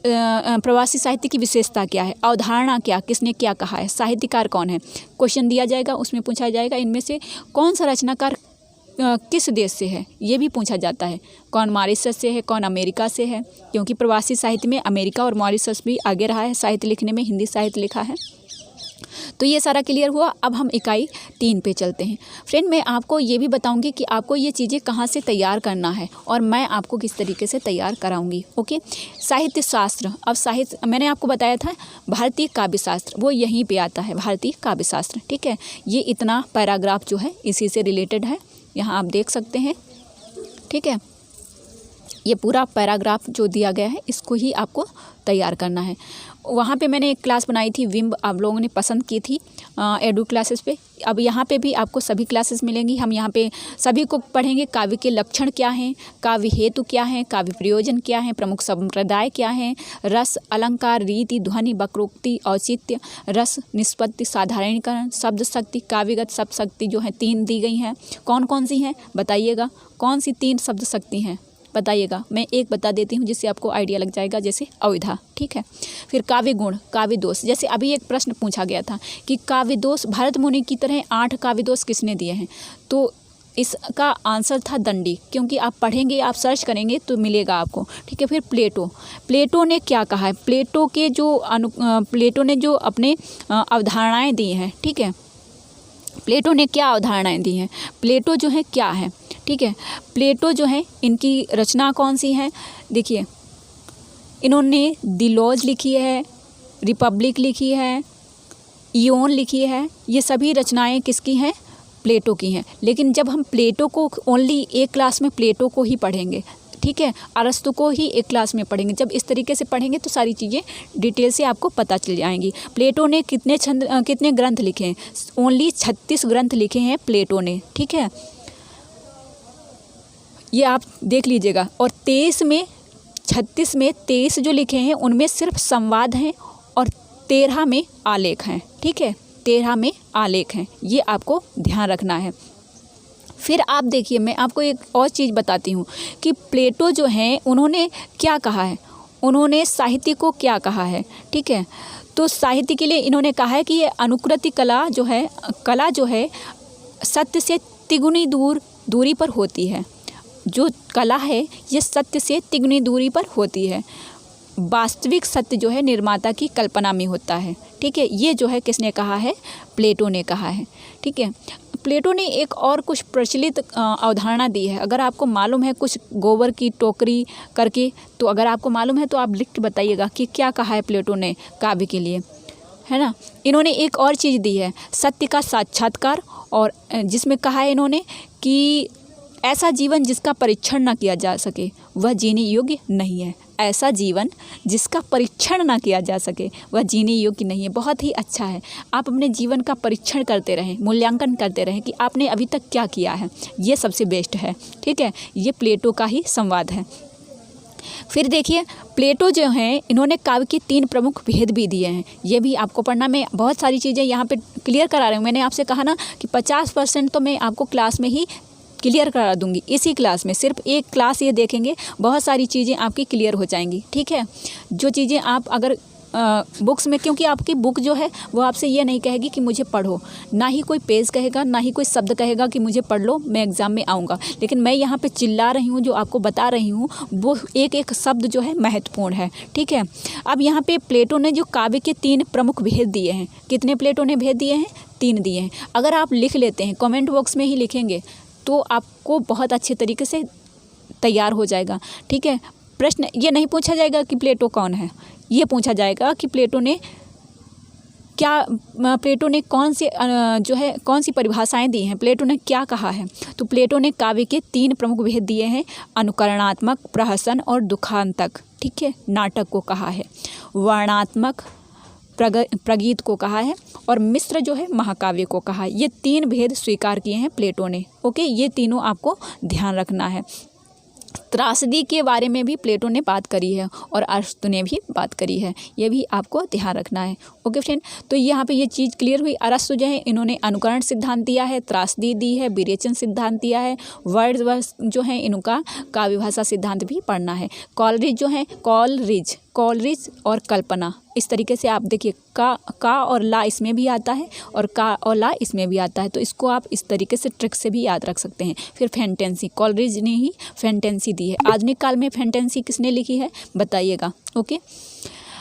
[SPEAKER 1] प्रवासी साहित्य की विशेषता क्या है, अवधारणा क्या, किसने क्या कहा है, साहित्यकार कौन है। क्वेश्चन दिया जाएगा, उसमें पूछा जाएगा इनमें से कौन सा रचनाकार किस देश से है, ये भी पूछा जाता है। कौन मॉरिशस से है, कौन अमेरिका से है, क्योंकि प्रवासी साहित्य में अमेरिका और मॉरिशस भी आगे रहा है साहित्य लिखने में, हिंदी साहित्य लिखा है। तो ये सारा क्लियर हुआ। अब हम इकाई 3 पे चलते हैं। फ्रेंड, मैं आपको ये भी बताऊंगी कि आपको ये चीज़ें कहाँ से तैयार करना है और मैं आपको किस तरीके से तैयार कराऊंगी। ओके, साहित्य शास्त्र। अब साहित्य मैंने आपको बताया था भारतीय काव्य शास्त्र, वो यहीं पे आता है, भारतीय काव्य शास्त्र। ठीक है, ये इतना पैराग्राफ जो है इसी से रिलेटेड है, यहाँ आप देख सकते हैं। ठीक है, ये पूरा पैराग्राफ जो दिया गया है इसको ही आपको तैयार करना है। वहाँ पे मैंने एक क्लास बनाई थी, विम्ब आप लोगों ने पसंद की थी एडू क्लासेस पे। अब यहाँ पे भी आपको सभी क्लासेस मिलेंगी। हम यहाँ पे सभी को पढ़ेंगे। काव्य के लक्षण क्या हैं, काव्य हेतु क्या हैं, काव्य प्रयोजन क्या है, प्रमुख संप्रदाय क्या हैं, रस, अलंकार, रीति, ध्वनि, वक्रोक्ति, औचित्य, रस, निष्पत्ति, साधारणीकरण, शब्द शक्ति, काव्यगत शब्द शक्ति जो है 3 दी गई हैं। कौन कौन सी हैं बताइएगा, कौन सी 3 शब्द शक्ति हैं बताइएगा। मैं एक बता देती हूँ जिससे आपको आइडिया लग जाएगा, जैसे अविधा। ठीक है, फिर काव्य गुण, काव्य दोष। जैसे अभी एक प्रश्न पूछा गया था कि काव्य दोष भरत मुनि की तरह 8 काव्य दोष किसने दिए हैं, तो इसका आंसर था दंडी, क्योंकि आप पढ़ेंगे, आप सर्च करेंगे तो मिलेगा आपको। ठीक है, फिर प्लेटो ने क्या कहा है, प्लेटो ने जो अपने अवधारणाएँ दी हैं। ठीक है, प्लेटो ने क्या अवधारणाएँ दी हैं, प्लेटो जो है क्या है। ठीक है, प्लेटो जो है इनकी रचना कौन सी है, देखिए इन्होंने दिलोज लिखी है, रिपब्लिक लिखी है, इयोन लिखी है। ये सभी रचनाएं किसकी हैं, प्लेटो की हैं। लेकिन जब हम प्लेटो को ओनली एक क्लास में प्लेटो को ही पढ़ेंगे, ठीक है, अरस्तु को ही एक क्लास में पढ़ेंगे, जब इस तरीके से पढ़ेंगे तो सारी चीज़ें डिटेल से आपको पता चल जाएंगी। प्लेटो ने कितने ग्रंथ लिखे हैं, ओनली 36 ग्रंथ लिखे हैं प्लेटो ने। ठीक है, ये आप देख लीजिएगा। और 36 में 23 जो लिखे हैं उनमें सिर्फ संवाद हैं और 13 में आलेख हैं। ठीक है, 13 में आलेख हैं, ये आपको ध्यान रखना है। फिर आप देखिए, मैं आपको एक और चीज़ बताती हूँ कि प्लेटो जो हैं उन्होंने क्या कहा है, उन्होंने साहित्य को क्या कहा है। ठीक है, तो साहित्य के लिए इन्होंने कहा है कि ये अनुकृति कला जो है सत्य से तिगुनी दूरी पर होती है। जो कला है ये सत्य से तिगुनी दूरी पर होती है। वास्तविक सत्य जो है निर्माता की कल्पना में होता है। ठीक है, ये जो है किसने कहा है, प्लेटो ने कहा है। ठीक है, प्लेटो ने एक और कुछ प्रचलित अवधारणा दी है। अगर आपको मालूम है कुछ गोबर की टोकरी करके, तो अगर आपको मालूम है तो आप लिख के बताइएगा कि क्या कहा है प्लेटो ने काव्य के लिए, है ना। इन्होंने एक और चीज़ दी है, सत्य का साक्षात्कार, और जिसमें कहा है इन्होंने कि ऐसा जीवन जिसका परीक्षण ना किया जा सके वह जीने योग्य नहीं है। ऐसा जीवन जिसका परीक्षण ना किया जा सके वह जीने योग्य नहीं है। बहुत ही अच्छा है, आप अपने जीवन का परीक्षण करते रहें, मूल्यांकन करते रहें कि आपने अभी तक क्या किया है, ये सबसे बेस्ट है। ठीक है, ये प्लेटो का ही संवाद है। फिर देखिए, प्लेटो जो हैं इन्होंने काव्य के 3 प्रमुख भेद भी दिए हैं। ये भी आपको पढ़ना, मैं बहुत सारी चीज़ें यहाँ पे क्लियर करा रही हूँ। मैंने आपसे कहा ना कि 50% तो मैं आपको क्लास में ही क्लियर करा दूंगी। इसी क्लास में सिर्फ एक क्लास ये देखेंगे, बहुत सारी चीज़ें आपकी क्लियर हो जाएंगी। ठीक है, जो चीज़ें आप अगर बुक्स में, क्योंकि आपकी बुक जो है वो आपसे ये नहीं कहेगी कि मुझे पढ़ो, ना ही कोई पेज कहेगा, ना ही कोई शब्द कहेगा कि मुझे पढ़ लो, मैं एग्ज़ाम में आऊँगा। लेकिन मैं यहाँ पे चिल्ला रही हूँ, जो आपको बता रही हूँ, वो एक एक शब्द जो है महत्वपूर्ण है। ठीक है, अब यहाँ पे प्लेटो ने जो काव्य के 3 प्रमुख भेद दिए हैं, कितने प्लेटो ने भेद दिए हैं? 3 दिए हैं। अगर आप लिख लेते हैं, कमेंट बॉक्स में ही लिखेंगे, तो आपको बहुत अच्छे तरीके से तैयार हो जाएगा। ठीक है, प्रश्न ये नहीं पूछा जाएगा कि प्लेटो कौन है, ये पूछा जाएगा कि प्लेटो ने कौन से जो है कौन सी परिभाषाएं दी हैं, प्लेटो ने क्या कहा है। तो प्लेटो ने काव्य के 3 प्रमुख भेद दिए हैं, अनुकरणात्मक, प्रहसन और दुखांतक। ठीक है, नाटक को कहा है, वर्णात्मक प्रगीत को कहा है, और मिश्र जो है महाकाव्य को कहा है। ये 3 भेद स्वीकार किए हैं प्लेटो ने। ओके, ये तीनों आपको ध्यान रखना है। त्रासदी के बारे में भी प्लेटो ने बात करी है और अरस्तु ने भी बात करी है, ये भी आपको ध्यान रखना है। ओके फ्रेंड, तो यहाँ पे ये चीज़ क्लियर हुई। अरस्तु जो है इन्होंने अनुकरण सिद्धांत दिया है, त्रासदी दी है, विरेचन सिद्धांत दिया है, वर्ड्सवर्थ जो है इनका काव्य भाषा सिद्धांत भी पढ़ना है। कॉलरिज जो है, कॉलरिज और कल्पना, इस तरीके से आप देखिए, का और ला इसमें भी आता है और का और ला इसमें भी आता है, तो इसको आप इस तरीके से ट्रिक से भी याद रख सकते हैं। फिर फैंटेंसी, कॉलरिज ने ही फैंटेंसी दी है। आधुनिक काल में फैंटेंसी किसने लिखी है बताइएगा। ओके,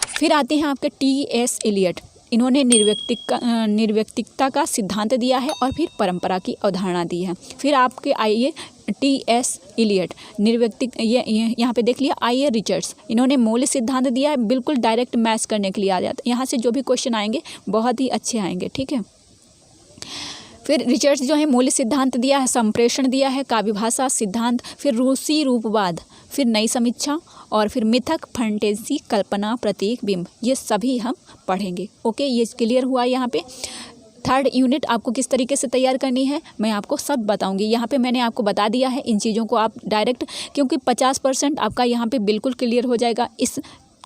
[SPEAKER 1] फिर आते हैं आपके टी.एस. एलियट। इन्होंने निर्व्यक्तिकता का सिद्धांत दिया है और फिर परंपरा की अवधारणा दी है। फिर आपके आइए टी.एस. एलियट, निर्व्यक्तिक, ये यहाँ पे देख लिया। आइए रिचर्ड्स, इन्होंने मौलिक सिद्धांत दिया है, बिल्कुल डायरेक्ट मैच करने के लिए आ जाता है। यहाँ से जो भी क्वेश्चन आएंगे बहुत ही अच्छे आएंगे। ठीक है, फिर रिचर्ड्स जो है मौलिक सिद्धांत दिया है, संप्रेषण दिया है, काव्य भाषा सिद्धांत, फिर रूसी रूपवाद, फिर नई समीक्षा, और फिर मिथक, फैंटेसी, कल्पना, प्रतीक, बिंब, ये सभी हम पढ़ेंगे। ओके, ये क्लियर हुआ। यहाँ पे 3rd यूनिट आपको किस तरीके से तैयार करनी है मैं आपको सब बताऊंगी। यहाँ पे मैंने आपको बता दिया है, इन चीज़ों को आप डायरेक्ट, क्योंकि 50% आपका यहाँ पे बिल्कुल क्लियर हो जाएगा इस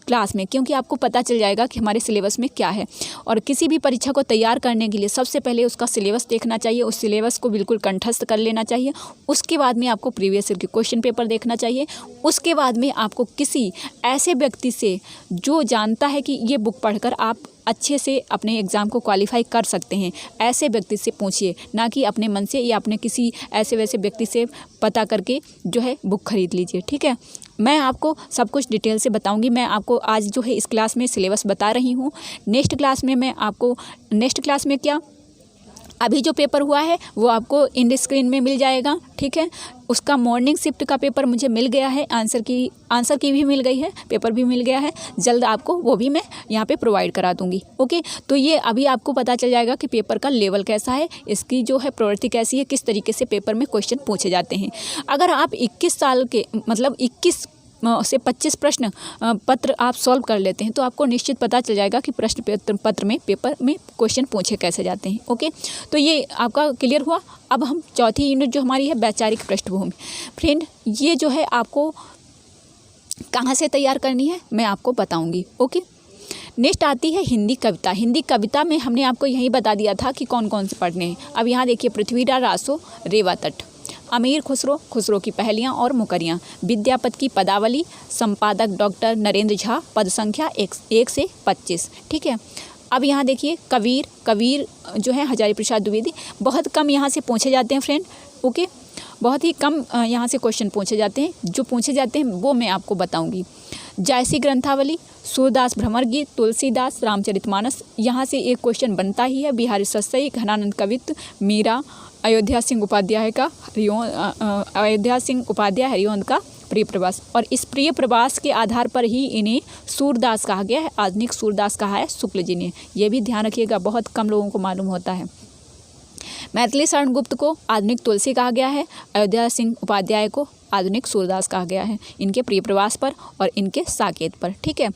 [SPEAKER 1] क्लास में, क्योंकि आपको पता चल जाएगा कि हमारे सिलेबस में क्या है। और किसी भी परीक्षा को तैयार करने के लिए सबसे पहले उसका सिलेबस देखना चाहिए, उस सिलेबस को बिल्कुल कंठस्थ कर लेना चाहिए। उसके बाद में आपको प्रीवियस ईयर के क्वेश्चन पेपर देखना चाहिए। उसके बाद में आपको किसी ऐसे व्यक्ति से जो जानता है कि ये बुक पढ़कर आप अच्छे से अपने एग्ज़ाम को क्वालिफाई कर सकते हैं, ऐसे व्यक्ति से पूछिए, ना कि अपने मन से या अपने किसी ऐसे वैसे व्यक्ति से पता करके जो है बुक खरीद लीजिए। ठीक है, मैं आपको सब कुछ डिटेल से बताऊंगी। मैं आपको आज जो है इस क्लास में सिलेबस बता रही हूँ। नेक्स्ट क्लास में मैं आपको, नेक्स्ट क्लास में क्या, अभी जो पेपर हुआ है वो आपको इन स्क्रीन में मिल जाएगा। ठीक है, उसका मॉर्निंग शिफ्ट का पेपर मुझे मिल गया है, आंसर की भी मिल गई है, पेपर भी मिल गया है। जल्द आपको वो भी मैं यहाँ पे प्रोवाइड करा दूँगी। ओके, तो ये अभी आपको पता चल जाएगा कि पेपर का लेवल कैसा है, इसकी जो है प्रवृत्ति कैसी है, किस तरीके से पेपर में क्वेश्चन पूछे जाते हैं। अगर आप 21 साल के, मतलब 21 से 25 प्रश्न पत्र आप सॉल्व कर लेते हैं तो आपको निश्चित पता चल जाएगा कि प्रश्न पत्र में, पेपर में क्वेश्चन पूछे कैसे जाते हैं। ओके, तो ये आपका क्लियर हुआ। अब हम 4थी यूनिट जो हमारी है, वैचारिक पृष्ठभूमि। फ्रेंड, ये जो है आपको कहाँ से तैयार करनी है मैं आपको बताऊँगी। ओके, नेक्स्ट आती है हिंदी कविता। हिंदी कविता में हमने आपको यही बता दिया था कि कौन कौन से पढ़ने हैं। अब यहाँ देखिए, पृथ्वीराज रासो, रेवा तट, अमीर खुसरो, खुसरो की पहेलियाँ और मुकरियाँ, विद्यापति की पदावली, संपादक डॉक्टर नरेंद्र झा, पद संख्या 1 से 25। ठीक है, अब यहाँ देखिए कबीर जो है हजारी प्रसाद द्विवेदी। बहुत कम यहाँ से पूछे जाते हैं फ्रेंड। ओके, बहुत ही कम यहाँ से क्वेश्चन पूछे जाते हैं। जो पूछे जाते हैं वो मैं आपको बताऊँगी। जायसी ग्रंथावली, सूरदास भ्रमर गीत, तुलसीदास रामचरितमानस। यहाँ से एक क्वेश्चन बनता ही है। बिहारी सस्सई, घनानंद कवित्त, मीरा, अयोध्या सिंह उपाध्याय हरिओंद का प्रिय प्रवास। और इस प्रिय प्रवास के आधार पर ही इन्हें सूरदास कहा गया है। आधुनिक सूरदास कहा है शुक्ल जी ने। ये भी ध्यान रखिएगा, बहुत कम लोगों को मालूम होता है। मैथिली शरण गुप्त को आधुनिक तुलसी कहा गया है। अयोध्या सिंह उपाध्याय को आधुनिक सूरदास कहा गया है, इनके प्रिय प्रवास पर और इनके साकेत पर। ठीक है,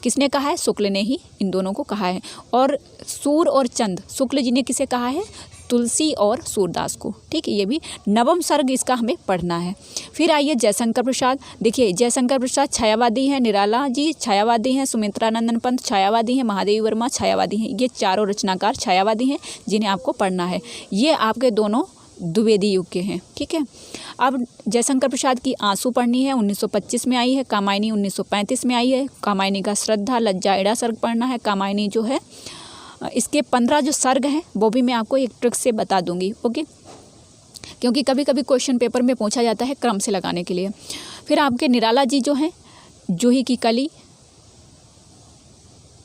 [SPEAKER 1] किसने कहा है? शुक्ल ने ही इन दोनों को कहा है। और सूर और चंद, शुक्ल जी ने किसे कहा है? तुलसी और सूरदास को। ठीक है, ये भी नवम सर्ग इसका हमें पढ़ना है। फिर आइए जयशंकर प्रसाद। देखिए जयशंकर प्रसाद छायावादी हैं, निराला जी छायावादी हैं, सुमित्रानंदन पंत छायावादी हैं, महादेवी वर्मा छायावादी हैं। ये चारों रचनाकार छायावादी हैं जिन्हें आपको पढ़ना है। ये आपके दोनों द्विवेदी युग के हैं। ठीक है, अब जयशंकर प्रसाद की आंसू पढ़नी है, 1925 में आई है। कामायनी 1935 में आई है। कामायनी का श्रद्धा लज्जा एड़ा सर्ग पढ़ना है। कामायनी जो है इसके 15 जो सर्ग हैं वो भी मैं आपको एक ट्रिक से बता दूंगी। ओके, क्योंकि कभी कभी क्वेश्चन पेपर में पूछा जाता है क्रम से लगाने के लिए। फिर आपके निराला जी जो हैं, जूही की कली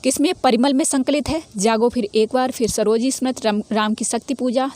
[SPEAKER 1] किसमें? परिमल में संकलित है। जागो फिर एक बार, फिर सरोजी स्मृत, राम की शक्ति पूजा,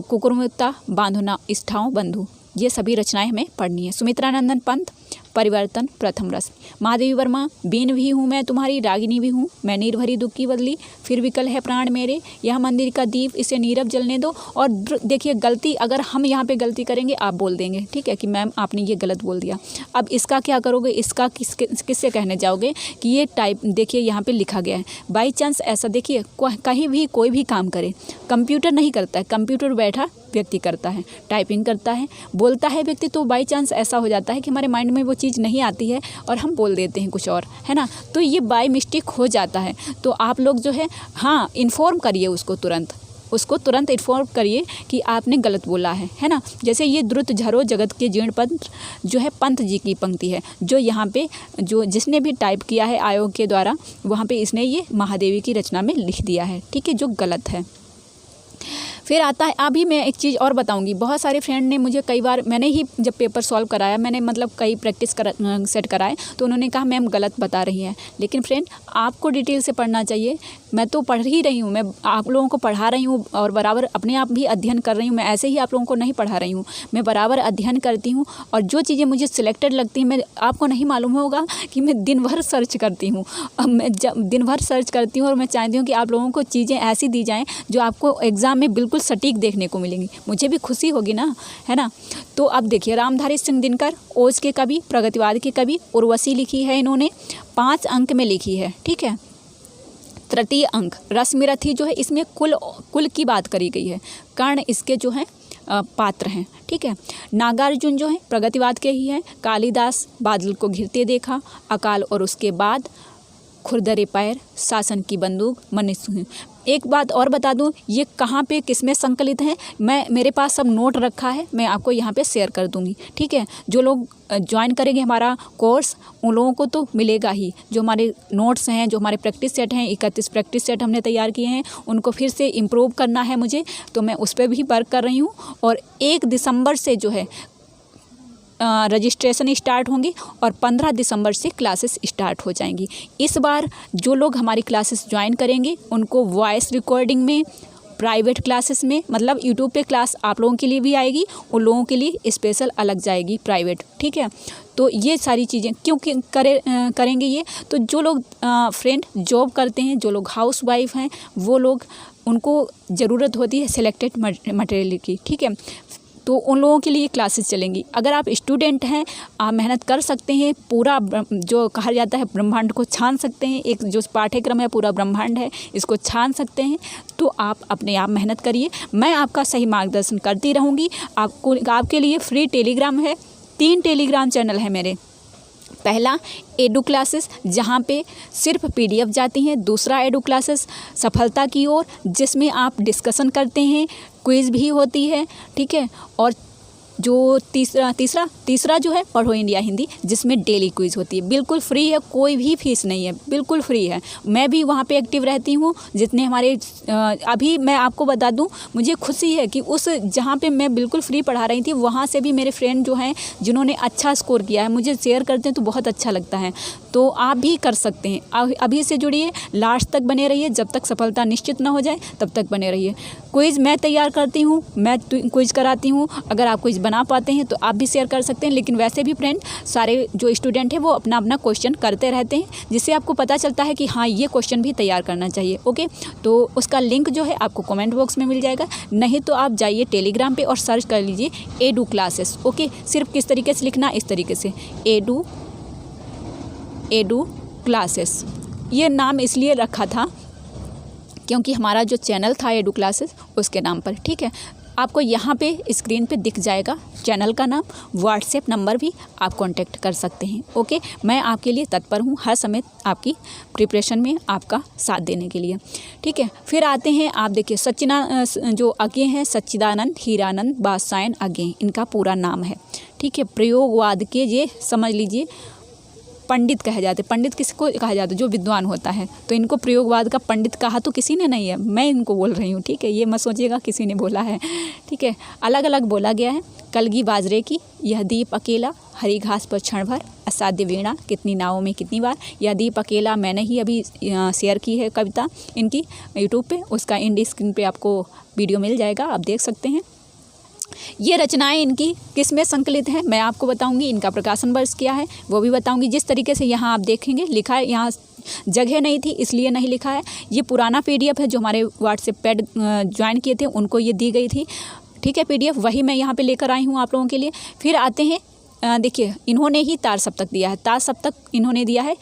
[SPEAKER 1] कुकुरमुक्ता, बांधुना इष्ठाओं बंधु, ये सभी रचनाएं हमें पढ़नी है। सुमित्रानंदन पंत परिवर्तन प्रथम रस। महादेवी वर्मा बीन भी हूँ मैं तुम्हारी, रागिनी भी हूँ मैं, नीर भरी दुख की बदली, फिर विकल है प्राण मेरे, यह मंदिर का दीप इसे नीरव जलने दो। और देखिए गलती, अगर हम यहाँ पे गलती करेंगे आप बोल देंगे, ठीक है, कि मैम आपने ये गलत बोल दिया। अब इसका क्या करोगे? इसका किससे कहने जाओगे कि ये टाइप, देखिए यहाँ पे लिखा गया है। बाई चांस ऐसा, देखिए कहीं भी कोई भी काम करे, कंप्यूटर नहीं करता है, कंप्यूटर बैठा व्यक्ति करता है, टाइपिंग करता है, बोलता है व्यक्ति, तो बाई चांस ऐसा हो जाता है कि हमारे माइंड में वो चीज़ नहीं आती है और हम बोल देते हैं कुछ और, है ना। तो ये बाय मिस्टेक हो जाता है। तो आप लोग जो है, हाँ, इन्फॉर्म करिए उसको तुरंत इन्फॉर्म करिए कि आपने गलत बोला है ना। जैसे ये द्रुत झरो जगत के जीर्ण पंत जो है पंत जी की पंक्ति है, जो यहाँ पे जो जिसने भी टाइप किया है आयोग के द्वारा, वहाँ पे इसने ये महादेवी की रचना में लिख दिया है, ठीक है, जो गलत है। फिर आता है, अभी मैं एक चीज़ और बताऊंगी। बहुत सारे फ्रेंड ने मुझे कई बार, मैंने ही जब पेपर सॉल्व कराया, मैंने मतलब कई प्रैक्टिस सेट कराए, तो उन्होंने कहा मैम गलत बता रही हैं। लेकिन फ्रेंड आपको डिटेल से पढ़ना चाहिए। मैं तो पढ़ ही रही हूँ, मैं आप लोगों को पढ़ा रही हूँ और बराबर अपने आप भी अध्ययन कर रही हूँ। मैं ऐसे ही आप लोगों को नहीं पढ़ा रही हूँ, मैं बराबर अध्ययन करती हूँ। और जो चीज़ें मुझे सिलेक्टेड लगती हैं, मैं आपको नहीं मालूम होगा कि मैं दिन भर सर्च करती हूँ। मैं जब दिन भर सर्च करती हूँ और मैं चाहती हूँ कि आप लोगों को चीज़ें ऐसी दी जाएँ जो आपको एग्ज़ाम में बिल्कुल सटीक देखने को मिलेंगी। मुझे भी खुशी होगी ना, है ना। तो अब देखिए, रामधारी सिंह दिनकर ओज के कवि, प्रगतिवाद के कवि, उर्वशी लिखी है इन्होंने, 5 अंक में लिखी है, ठीक है। तृतीय अंक रश्मिरथी जो है, इसमें कुल की बात करी गई है। कर्ण इसके जो है पात्र हैं, ठीक है। नागार्जुन जो है प्रगतिवाद के ही हैं। कालिदास बादल को घिरते देखा, अकाल और उसके बाद, खुरदरे पैर, शासन की बंदूक, मनुष्य। एक बात और बता दूं, ये कहाँ पे किसमें संकलित हैं, मेरे पास सब नोट रखा है, मैं आपको यहाँ पे शेयर कर दूंगी, ठीक है। जो लोग ज्वाइन करेंगे हमारा कोर्स, उन लोगों को तो मिलेगा ही। जो हमारे नोट्स हैं, जो हमारे प्रैक्टिस सेट हैं, 31 प्रैक्टिस सेट हमने तैयार किए हैं, उनको फिर से इम्प्रूव करना है मुझे, तो मैं उस पर भी वर्क कर रही हूँ। और 1 दिसंबर से जो है रजिस्ट्रेशन स्टार्ट होंगी और 15 दिसंबर से क्लासेस स्टार्ट हो जाएंगी। इस बार जो लोग हमारी क्लासेस ज्वाइन करेंगे उनको वॉइस रिकॉर्डिंग में, प्राइवेट क्लासेस में, मतलब यूट्यूब पे क्लास आप लोगों के लिए भी आएगी, उन लोगों के लिए स्पेशल अलग जाएगी प्राइवेट, ठीक है। तो ये सारी चीज़ें क्यों करेंगे ये, तो जो लोग फ्रेंड जॉब करते हैं, जो लोग हाउस वाइफ हैं, वो लोग, उनको ज़रूरत होती है सिलेक्टेड मटेरियल की, ठीक है। तो उन लोगों के लिए क्लासेस चलेंगी। अगर आप स्टूडेंट हैं, आप मेहनत कर सकते हैं, पूरा जो कहा जाता है ब्रह्मांड को छान सकते हैं, एक जो पाठ्यक्रम है पूरा ब्रह्मांड है, इसको छान सकते हैं, तो आप अपने आप मेहनत करिए। मैं आपका सही मार्गदर्शन करती रहूँगी। आपके लिए फ्री टेलीग्राम है, 3 टेलीग्राम चैनल है मेरे। पहला एडू क्लासेस, जहाँ पे सिर्फ PDF जाती हैं। दूसरा एडू क्लासेस सफलता की ओर, जिसमें आप डिस्कशन करते हैं, क्विज़ भी होती है, ठीक है। और जो तीसरा जो है पढ़ो इंडिया हिंदी, जिसमें डेली क्विज होती है। बिल्कुल फ्री है, कोई भी फीस नहीं है, बिल्कुल फ्री है। मैं भी वहाँ पे एक्टिव रहती हूँ। जितने हमारे अभी मैं आपको बता दूँ, मुझे खुशी है कि उस जहाँ पे मैं बिल्कुल फ्री पढ़ा रही थी, वहाँ से भी मेरे फ्रेंड जो हैं जिन्होंने अच्छा स्कोर किया है, मुझे शेयर करते हैं तो बहुत अच्छा लगता है। तो आप भी कर सकते हैं। अभी से जुड़िए, लास्ट तक बने रहिए, जब तक सफलता निश्चित ना हो जाए तब तक बने रहिए। क्विज मैं तैयार करती हूँ, मैं क्विज कराती हूँ। अगर आप क्विज बना पाते हैं तो आप भी शेयर कर सकते हैं। लेकिन वैसे भी फ्रेंड, सारे जो स्टूडेंट हैं वो अपना अपना क्वेश्चन करते रहते हैं, जिससे आपको पता चलता है कि हाँ, ये क्वेश्चन भी तैयार करना चाहिए। ओके, तो उसका लिंक जो है आपको कमेंट बॉक्स में मिल जाएगा, नहीं तो आप जाइए टेलीग्राम पे और सर्च कर लीजिए एडू क्लासेस। ओके, सिर्फ किस तरीके से लिखना, इस तरीके से एडू क्लासेस। ये नाम इसलिए रखा था क्योंकि हमारा जो चैनल था एडू क्लासेस, उसके नाम पर। ठीक है, आपको यहाँ पे स्क्रीन पे दिख जाएगा चैनल का नाम, व्हाट्सएप नंबर भी आप कांटेक्ट कर सकते हैं। ओके, मैं आपके लिए तत्पर हूँ हर समय आपकी प्रिपरेशन में आपका साथ देने के लिए। ठीक है, फिर आते हैं, आप देखिए जो आगे हैं सच्चिदानंद हीरानंद बादशायन आगे, इनका पूरा नाम है। ठीक है, प्रयोगवाद के ये समझ लीजिए पंडित कहे जाते। पंडित किसको कहा जाता है? जो विद्वान होता है। तो इनको प्रयोगवाद का पंडित कहा तो किसी ने नहीं है, मैं इनको बोल रही हूँ। ठीक है, ये मत सोचिएगा किसी ने बोला है। ठीक है, अलग अलग बोला गया है। कलगी बाजरे की, यह दीप अकेला, हरी घास पर क्षण भर, असाध्य वीणा, कितनी नावों में कितनी बार। यह दीप अकेला मैंने ही अभी शेयर की है कविता इनकी यूट्यूब पे, उसका एंड स्क्रीन पे आपको वीडियो मिल जाएगा, आप देख सकते हैं। ये रचनाएं इनकी किस में संकलित है मैं आपको बताऊंगी। इनका प्रकाशन वर्ष क्या है वो भी बताऊंगी। जिस तरीके से यहाँ आप देखेंगे लिखा है, यहाँ जगह नहीं थी इसलिए नहीं लिखा है। ये पुराना PDF है जो हमारे व्हाट्सएप पे ज्वाइन किए थे उनको ये दी गई थी। ठीक है, PDF वही मैं यहाँ पे लेकर आई हूँ आप लोगों के लिए। फिर आते हैं, देखिए इन्होंने ही तार सप्तक दिया है। तार सप्तक इन्होंने दिया है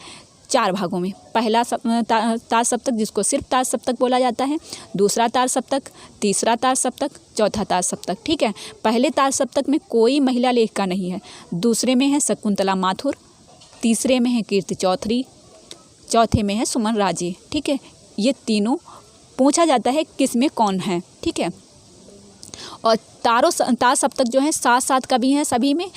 [SPEAKER 1] 4 भागों में। पहला तार सप्तक जिसको सिर्फ तार सप्तक बोला जाता है, दूसरा तार सप्तक, तीसरा तार सप्तक, चौथा तार सप्तक। ठीक है, पहले तार सप्तक में कोई महिला लेखिका नहीं है, दूसरे में है शकुंतला माथुर, तीसरे में है कीर्ति चौधरी, चौथे में है सुमन राजे। ठीक है, ये तीनों पूछा जाता है किस में कौन है। ठीक है, और तार सप्तक जो है 7-7 कवि हैं सभी में।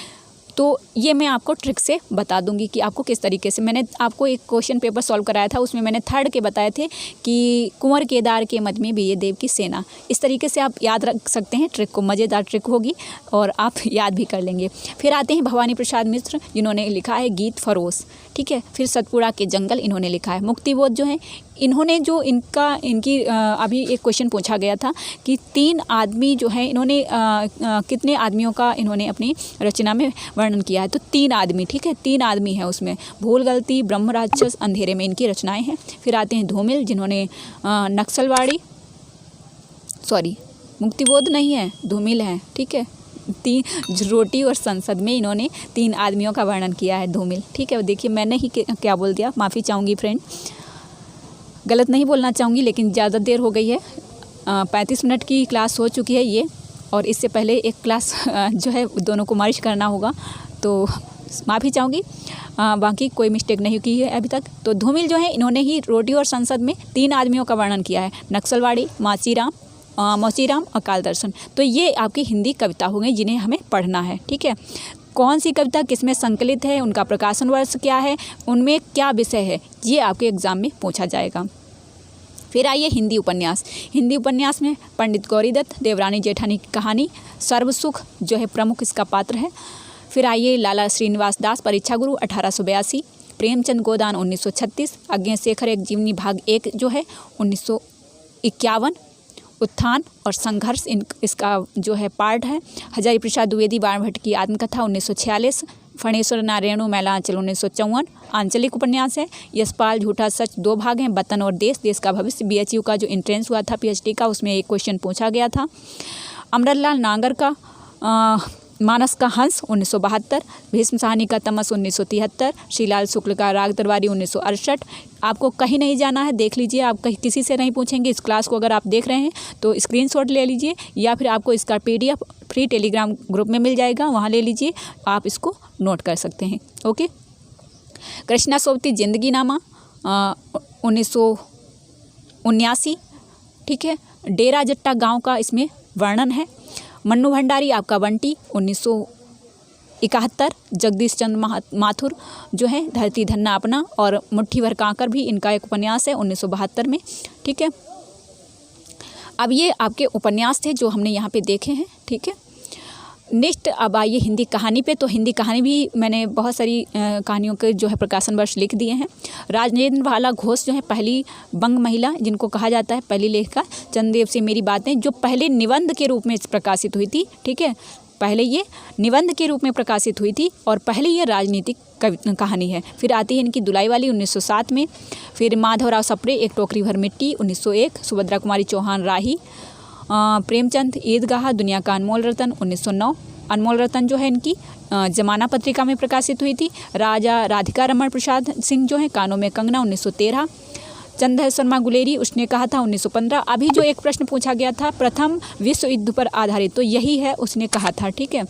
[SPEAKER 1] तो ये मैं आपको ट्रिक से बता दूंगी कि आपको किस तरीके से। मैंने आपको एक क्वेश्चन पेपर सॉल्व कराया था, उसमें मैंने 3rd के बताए थे कि कुंवर केदार के मध्य में विजय देव की सेना। इस तरीके से आप याद रख सकते हैं ट्रिक को, मज़ेदार ट्रिक होगी और आप याद भी कर लेंगे। फिर आते हैं भवानी प्रसाद मिश्र, जिन्होंने लिखा है गीत फरोश। ठीक है, फिर सतपुड़ा के जंगल इन्होंने लिखा है। मुक्तिबोध जो है इन्होंने जो इनकी अभी एक क्वेश्चन पूछा गया था कि 3 आदमी जो है इन्होंने कितने आदमियों का इन्होंने अपनी रचना में वर्णन किया है। तो 3 आदमी। ठीक है, 3 आदमी है उसमें, भूल गलती, ब्रह्म राक्षस, अंधेरे में इनकी रचनाएं हैं। फिर आते हैं धूमिल, जिन्होंने मुक्तिबोध नहीं है, धूमिल है। ठीक है, 3 रोटी और संसद में इन्होंने 3 आदमियों का वर्णन किया है, धूमिल। ठीक है, देखिए मैंने ही क्या बोल दिया, माफ़ी चाहूँगी फ्रेंड, गलत नहीं बोलना चाहूँगी, लेकिन ज़्यादा देर हो गई है। 35 मिनट की क्लास हो चुकी है ये, और इससे पहले एक क्लास जो है दोनों को मर्ज करना होगा, तो माफ़ी चाहूँगी। बाकी कोई मिस्टेक नहीं की है अभी तक। तो धूमिल जो है इन्होंने ही रोटी और संसद में 3 आदमियों का वर्णन किया है, नक्सलवाड़ी, मौसीराम, अकाल दर्शन। तो ये आपकी हिंदी कविता हो गई जिन्हें हमें पढ़ना है। ठीक है, कौन सी कविता किस में संकलित है, उनका प्रकाशन वर्ष क्या है, उनमें क्या विषय है, ये आपके एग्ज़ाम में पूछा जाएगा। फिर आइए हिंदी उपन्यास। हिंदी उपन्यास में पंडित गौरीदत्त, देवरानी जेठानी की कहानी, सर्वसुख जो है प्रमुख इसका पात्र है। फिर आइए लाला श्रीनिवास दास, परीक्षा गुरु 1882, प्रेमचंद गोदान 1936, अज्ञेशेखर एक जीवनी भाग 1 जो है 1951, उत्थान और संघर्ष इसका जो है पार्ट है। हजारी प्रसाद द्विवेदी बाणभट्ट की आत्मकथा 1946, फणेश्वर नारायणु मैलांचल 1954 आंचलिक उपन्यास है। यशपाल झूठा सच 2 भाग हैं, वतन और देश का भविष्य। BHU का जो एंट्रेंस हुआ था PhD का, उसमें एक क्वेश्चन पूछा गया था। अमरलाल नागर का मानस का हंस 1972, भीष्म साहनी का तमस 1973, श्रीलाल शुक्ल का राग दरबारी 1968। आपको कहीं नहीं जाना है, देख लीजिए, आप कहीं किसी से नहीं पूछेंगे। इस क्लास को अगर आप देख रहे हैं तो स्क्रीनशॉट ले लीजिए, या फिर आपको इसका PDF फ्री टेलीग्राम ग्रुप में मिल जाएगा, वहाँ ले लीजिए, आप इसको नोट कर सकते हैं। ओके, कृष्णा सोबती जिंदगी नामा 1979। ठीक है, डेरा जट्टा गाँव का इसमें वर्णन है। मन्नू भंडारी आपका बंटी 1971, जगदीश चंद्र माथुर जो है धरती धन्ना अपना, और मुट्ठी भर कांकर भी इनका एक उपन्यास है 1972 में। ठीक है, अब ये आपके उपन्यास थे जो हमने यहाँ पे देखे हैं। ठीक है, नेक्स्ट अब आइए हिंदी कहानी पे। तो हिंदी कहानी भी मैंने बहुत सारी कहानियों के जो है प्रकाशन वर्ष लिख दिए हैं। राजेंद्र भाला घोष जो है पहली बंग महिला जिनको कहा जाता है पहली लेखिका, चंद्रदेव से मेरी बातें जो पहले निबंध के रूप में प्रकाशित हुई थी। ठीक है, पहले ये निबंध के रूप में प्रकाशित हुई थी और पहले ये राजनीतिक कहानी है। फिर आती है इनकी दुलाई वाली 1907 में। फिर माधवराव सप्रे एक टोकरी भर मिट्टी 1901, सुभद्रा कुमारी चौहान राही, प्रेमचंद ईदगाह दुनिया का अनमोल रतन 1909। अनमोल रतन जो है इनकी जमाना पत्रिका में प्रकाशित हुई थी। राजा राधिका रमण प्रसाद सिंह जो है कानों में कंगना 1913। चंद्र शर्मा गुलेरी उसने कहा था 1915। अभी जो एक प्रश्न पूछा गया था प्रथम विश्व युद्ध पर आधारित, तो यही है उसने कहा था। ठीक है,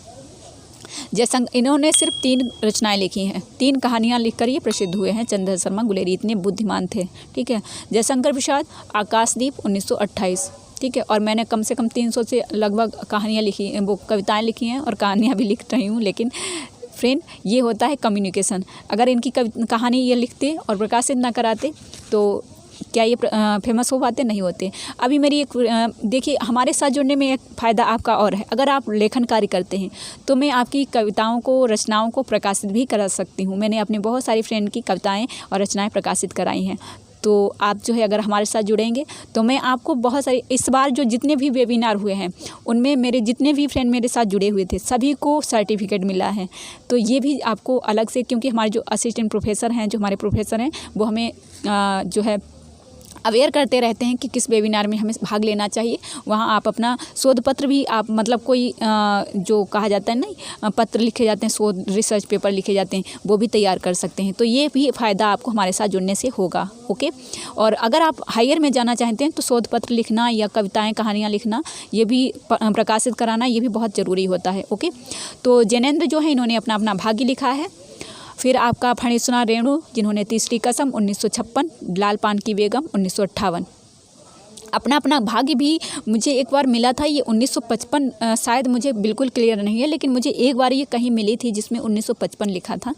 [SPEAKER 1] इन्होंने सिर्फ 3 रचनाएं लिखी हैं, 3 कहानियां लिखकर ये प्रसिद्ध हुए हैं। चंद्र शर्मा गुलेरी इतने बुद्धिमान थे। ठीक है, जयशंकर प्रसाद आकाशदीप 1928। ठीक है, और मैंने कम से कम 300 से लगभग कहानियाँ लिखी, वो कविताएं लिखी हैं और कहानियाँ भी लिख रही हूँ। लेकिन फ्रेंड ये होता है कम्युनिकेशन, अगर इनकी कहानी ये लिखते और प्रकाशित ना कराते तो क्या ये फेमस हो पाते? नहीं होते। अभी मेरी एक देखिए, हमारे साथ जुड़ने में एक फ़ायदा आपका और है, अगर आप लेखन कार्य करते हैं तो मैं आपकी कविताओं को, रचनाओं को प्रकाशित भी करा सकती हूँ। मैंने अपने बहुत सारी फ्रेंड की कविताएं और रचनाएं प्रकाशित कराई हैं। तो आप जो है अगर हमारे साथ जुड़ेंगे तो मैं आपको बहुत सारी, इस बार जो जितने भी वेबिनार हुए हैं उनमें मेरे जितने भी फ्रेंड मेरे साथ जुड़े हुए थे सभी को सर्टिफिकेट मिला है। तो ये भी आपको अलग से, क्योंकि हमारे जो असिस्टेंट प्रोफेसर हैं, जो हमारे प्रोफेसर हैं, वो हमें जो है अवेयर करते रहते हैं कि किस वेबिनार में हमें भाग लेना चाहिए। वहाँ आप अपना शोध पत्र भी, आप मतलब कोई जो कहा जाता है नहीं, पत्र लिखे जाते हैं, शोध रिसर्च पेपर लिखे जाते हैं, वो भी तैयार कर सकते हैं। तो ये भी फ़ायदा आपको हमारे साथ जुड़ने से होगा। ओके, और अगर आप हायर में जाना चाहते हैं तो शोध पत्र लिखना या कविताएं कहानियाँ लिखना, ये भी प्रकाशित कराना, ये भी बहुत ज़रूरी होता है। ओके, तो जैनेंद्र जो है इन्होंने अपना अपना भाग्य लिखा है। फिर आपका फणीसुना रेणु जिन्होंने तीसरी कसम 1956, लाल पान की बेगम 1958। अपना अपना भाग्य भी मुझे एक बार मिला था, ये 1955 शायद, मुझे बिल्कुल क्लियर नहीं है, लेकिन मुझे एक बार ये कहीं मिली थी जिसमें 1955 लिखा था।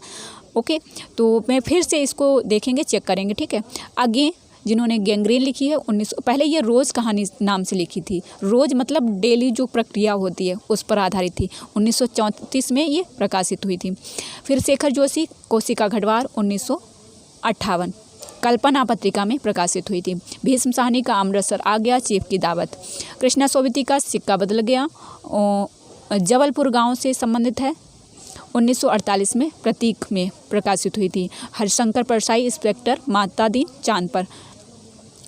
[SPEAKER 1] ओके, तो मैं फिर से इसको देखेंगे, चेक करेंगे। ठीक है, आगे जिन्होंने गैंग्रीन लिखी है 1900, पहले ये रोज़ कहानी नाम से लिखी थी। रोज़ मतलब डेली जो प्रक्रिया होती है उस पर आधारित थी। 1934 में ये प्रकाशित हुई थी। फिर शेखर जोशी कोशिका घटवार 1958 कल्पना पत्रिका में प्रकाशित हुई थी। भीष्म साहनी का अमृतसर आ गया चीफ की दावत। कृष्णा सोविती का सिक्का बदल गया जबलपुर गाँव से संबंधित है, 1948 में प्रतीक में प्रकाशित हुई थी। हरिशंकर परसाई इंस्पेक्टर माता दी चांद पर।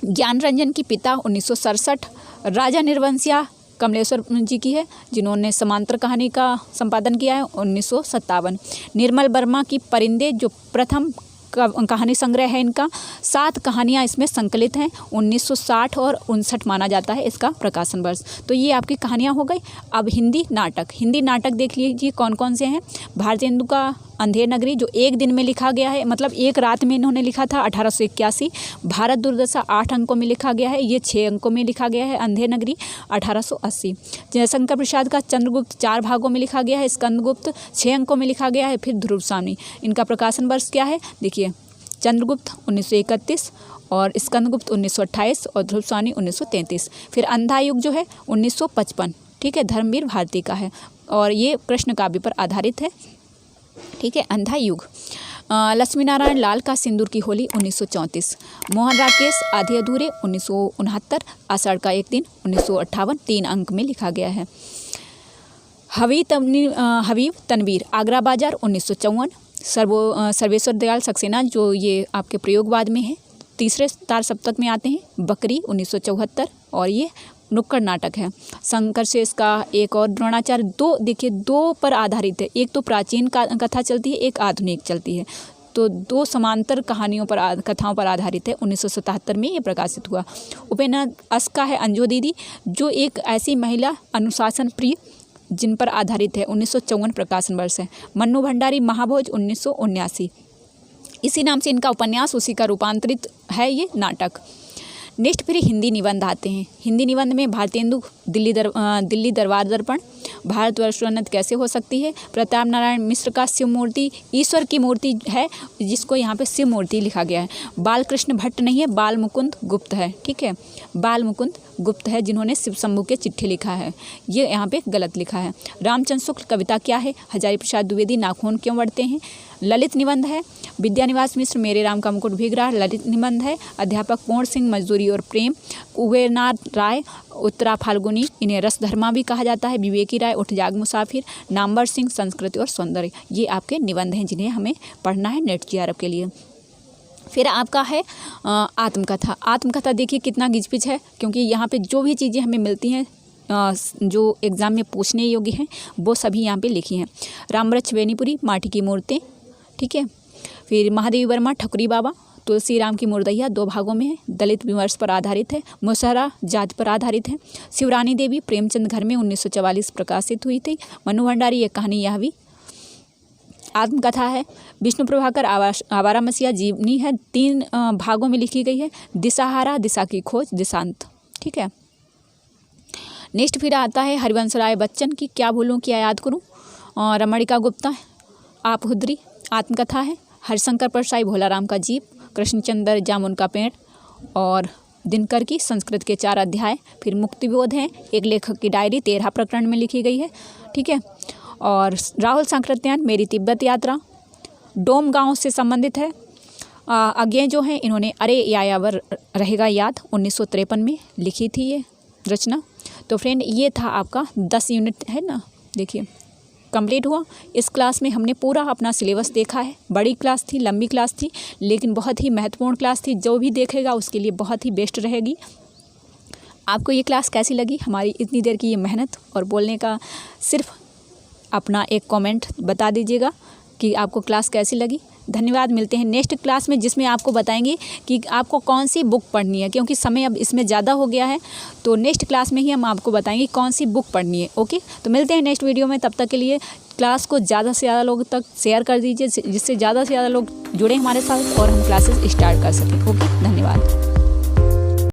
[SPEAKER 1] ज्ञान रंजन की पिता 1967। राजा निर्वंशिया कमलेश्वर जी की है जिन्होंने समांतर कहानी का संपादन किया है 1957। निर्मल वर्मा की परिंदे जो प्रथम कहानी संग्रह है, इनका 7 कहानियाँ इसमें संकलित हैं। 1960 और 59 माना जाता है इसका प्रकाशन वर्ष। तो ये आपकी कहानियाँ हो गई। अब हिंदी नाटक, हिंदी नाटक देख लीजिए कौन कौन से हैं। भारतेंदु का अंधेर नगरी जो एक दिन में लिखा गया है, मतलब एक रात में इन्होंने लिखा था 1881। भारत दुर्दशा 8 अंकों में लिखा गया है, ये 6 अंकों में लिखा गया है। अंधेर नगरी 1880। जयशंकर प्रसाद का चंद्रगुप्त 4 भागों में लिखा गया है। स्कंदगुप्त 6 अंकों में लिखा गया है। फिर ध्रुव सावनी, इनका प्रकाशन वर्ष क्या है देखिए, चंद्रगुप्त 1931 और स्कंदगुप्त 1928 और ध्रुव सावनी 1933। फिर अंधा युग जो है 1955, ठीक है, धर्मवीर भारती का है और ये कृष्ण काव्य पर आधारित है। ठीक है, अंधा युग। लक्ष्मी नारायण लाल का सिंदूर की होली 1934। मोहन राकेश आधे अधूरे 1969। आषाढ़ का एक दिन 1958 3 अंक में लिखा गया है। हबीब तनवीर आगरा बाजार 1954। सर्वेश्वर दयाल सक्सेना जो ये आपके प्रयोगवाद में है, तीसरे तार सप्तक में आते हैं। बकरी 1974 और ये नुक्कड़ नाटक है। शंकर शेष का एक और द्रोणाचार्य, 2 देखिए 2 पर आधारित है। एक तो प्राचीन कथा चलती है, एक आधुनिक चलती है, तो 2 समांतर कहानियों पर कथाओं पर आधारित है। 1977 में ये प्रकाशित हुआ। उपेन्द्र अस का है अंजू दीदी जो एक ऐसी महिला अनुशासन प्रिय जिन पर आधारित है। 1954 प्रकाशन वर्ष है। मन्नू भंडारी महाभोज 1979, इसी नाम से इनका उपन्यास, उसी का रूपांतरित है ये नाटक। नेक्स्ट फिर हिंदी निबंध आते हैं। हिंदी निबंध में भारतेंदु दिल्ली दरबार दर्पण भारतवर्ष उन्नत कैसे हो सकती है। प्रताप नारायण मिश्र का शिव मूर्ति ईश्वर की मूर्ति है, जिसको यहाँ पे शिव मूर्ति लिखा गया है। बालकृष्ण भट्ट नहीं है, बाल मुकुंद गुप्त है। ठीक है, बाल मुकुंद गुप्त है जिन्होंने शिव शंभू के चिट्ठी लिखा है, ये यहाँ पे गलत लिखा है। रामचंद्र शुक्ल कविता क्या है। हजारी प्रसाद द्विवेदी नाखून क्यों बढ़ते हैं, ललित निबंध है। विद्यानिवास मिश्र मेरे राम का मुकुट भीग रहा, ललित निबंध है। अध्यापक पूर्ण सिंह मजदूरी और प्रेम। कुबेरनाथ राय उत्तरा फाल्गुनी, इन्हें रसधर्मा भी कहा जाता है। विवेकी राय उठ जाग मुसाफिर। नामवर सिंह संस्कृति और सौंदर्य, ये आपके निबंध हैं जिन्हें हमें पढ़ना है नेट जीआरएफ के लिए। फिर आपका है आत्मकथा। आत्मकथा देखिए कितना गिचपिच है, क्योंकि यहाँ पे जो भी चीज़ें हमें मिलती हैं जो एग्ज़ाम में पूछने योग्य हैं वो सभी यहाँ पे लिखी हैं। रामवृक्ष बेनीपुरी, माटी की मूर्तें। ठीक है, फिर महादेवी वर्मा, ठकुरी बाबा। तुलसी राम की मुर्दैया 2 भागों में है, दलित विमर्श पर आधारित है। मुसहरा जाति पर आधारित है। शिवरानी देवी प्रेमचंद घर में 1944 प्रकाशित हुई थी। मनु भंडारी, एक कहानी यह भी आत्मकथा है। विष्णु प्रभाकर आवारा मसीहा जीवनी है, 3 भागों में लिखी गई है। दिशाहारा, दिशा की खोज, दिशांत। ठीक है, नेक्स्ट फिर आता है हरिवंश राय बच्चन की क्या भूलूं क्या याद करूं। रमणिका गुप्ता आप हुद्री आत्मकथा है। हरिशंकर परसाई भोलाराम का जीव। कृष्णचंद्र जामुन का पेड़ और दिनकर की संस्कृत के 4 अध्याय। फिर मुक्तिबोध है, एक लेखक की डायरी 13 प्रकरण में लिखी गई है। ठीक है, और राहुल सांकृत्यायन मेरी तिब्बत यात्रा डोम गांव से संबंधित है। आगे जो है इन्होंने अरे यायावर रहेगा याद 1953 में लिखी थी ये रचना। तो फ्रेंड ये था आपका 10 यूनिट है ना, देखिए कंप्लीट हुआ। इस क्लास में हमने पूरा अपना सिलेबस देखा है। बड़ी क्लास थी, लंबी क्लास थी, लेकिन बहुत ही महत्वपूर्ण क्लास थी। जो भी देखेगा उसके लिए बहुत ही बेस्ट रहेगी। आपको ये क्लास कैसी लगी, हमारी इतनी देर की ये मेहनत और बोलने का सिर्फ अपना एक कमेंट बता दीजिएगा कि आपको क्लास कैसी लगी। धन्यवाद। मिलते हैं नेक्स्ट क्लास में, जिसमें आपको बताएंगे कि आपको कौन सी बुक पढ़नी है, क्योंकि समय अब इसमें ज़्यादा हो गया है। तो नेक्स्ट क्लास में ही हम आपको बताएंगे कौन सी बुक पढ़नी है। ओके, तो मिलते हैं नेक्स्ट वीडियो में। तब तक के लिए क्लास को ज़्यादा से ज़्यादा लोग तक शेयर कर दीजिए, जिससे ज़्यादा से ज़्यादा लोग जुड़े हमारे साथ और हम क्लासेस स्टार्ट कर सकें। ओके, धन्यवाद।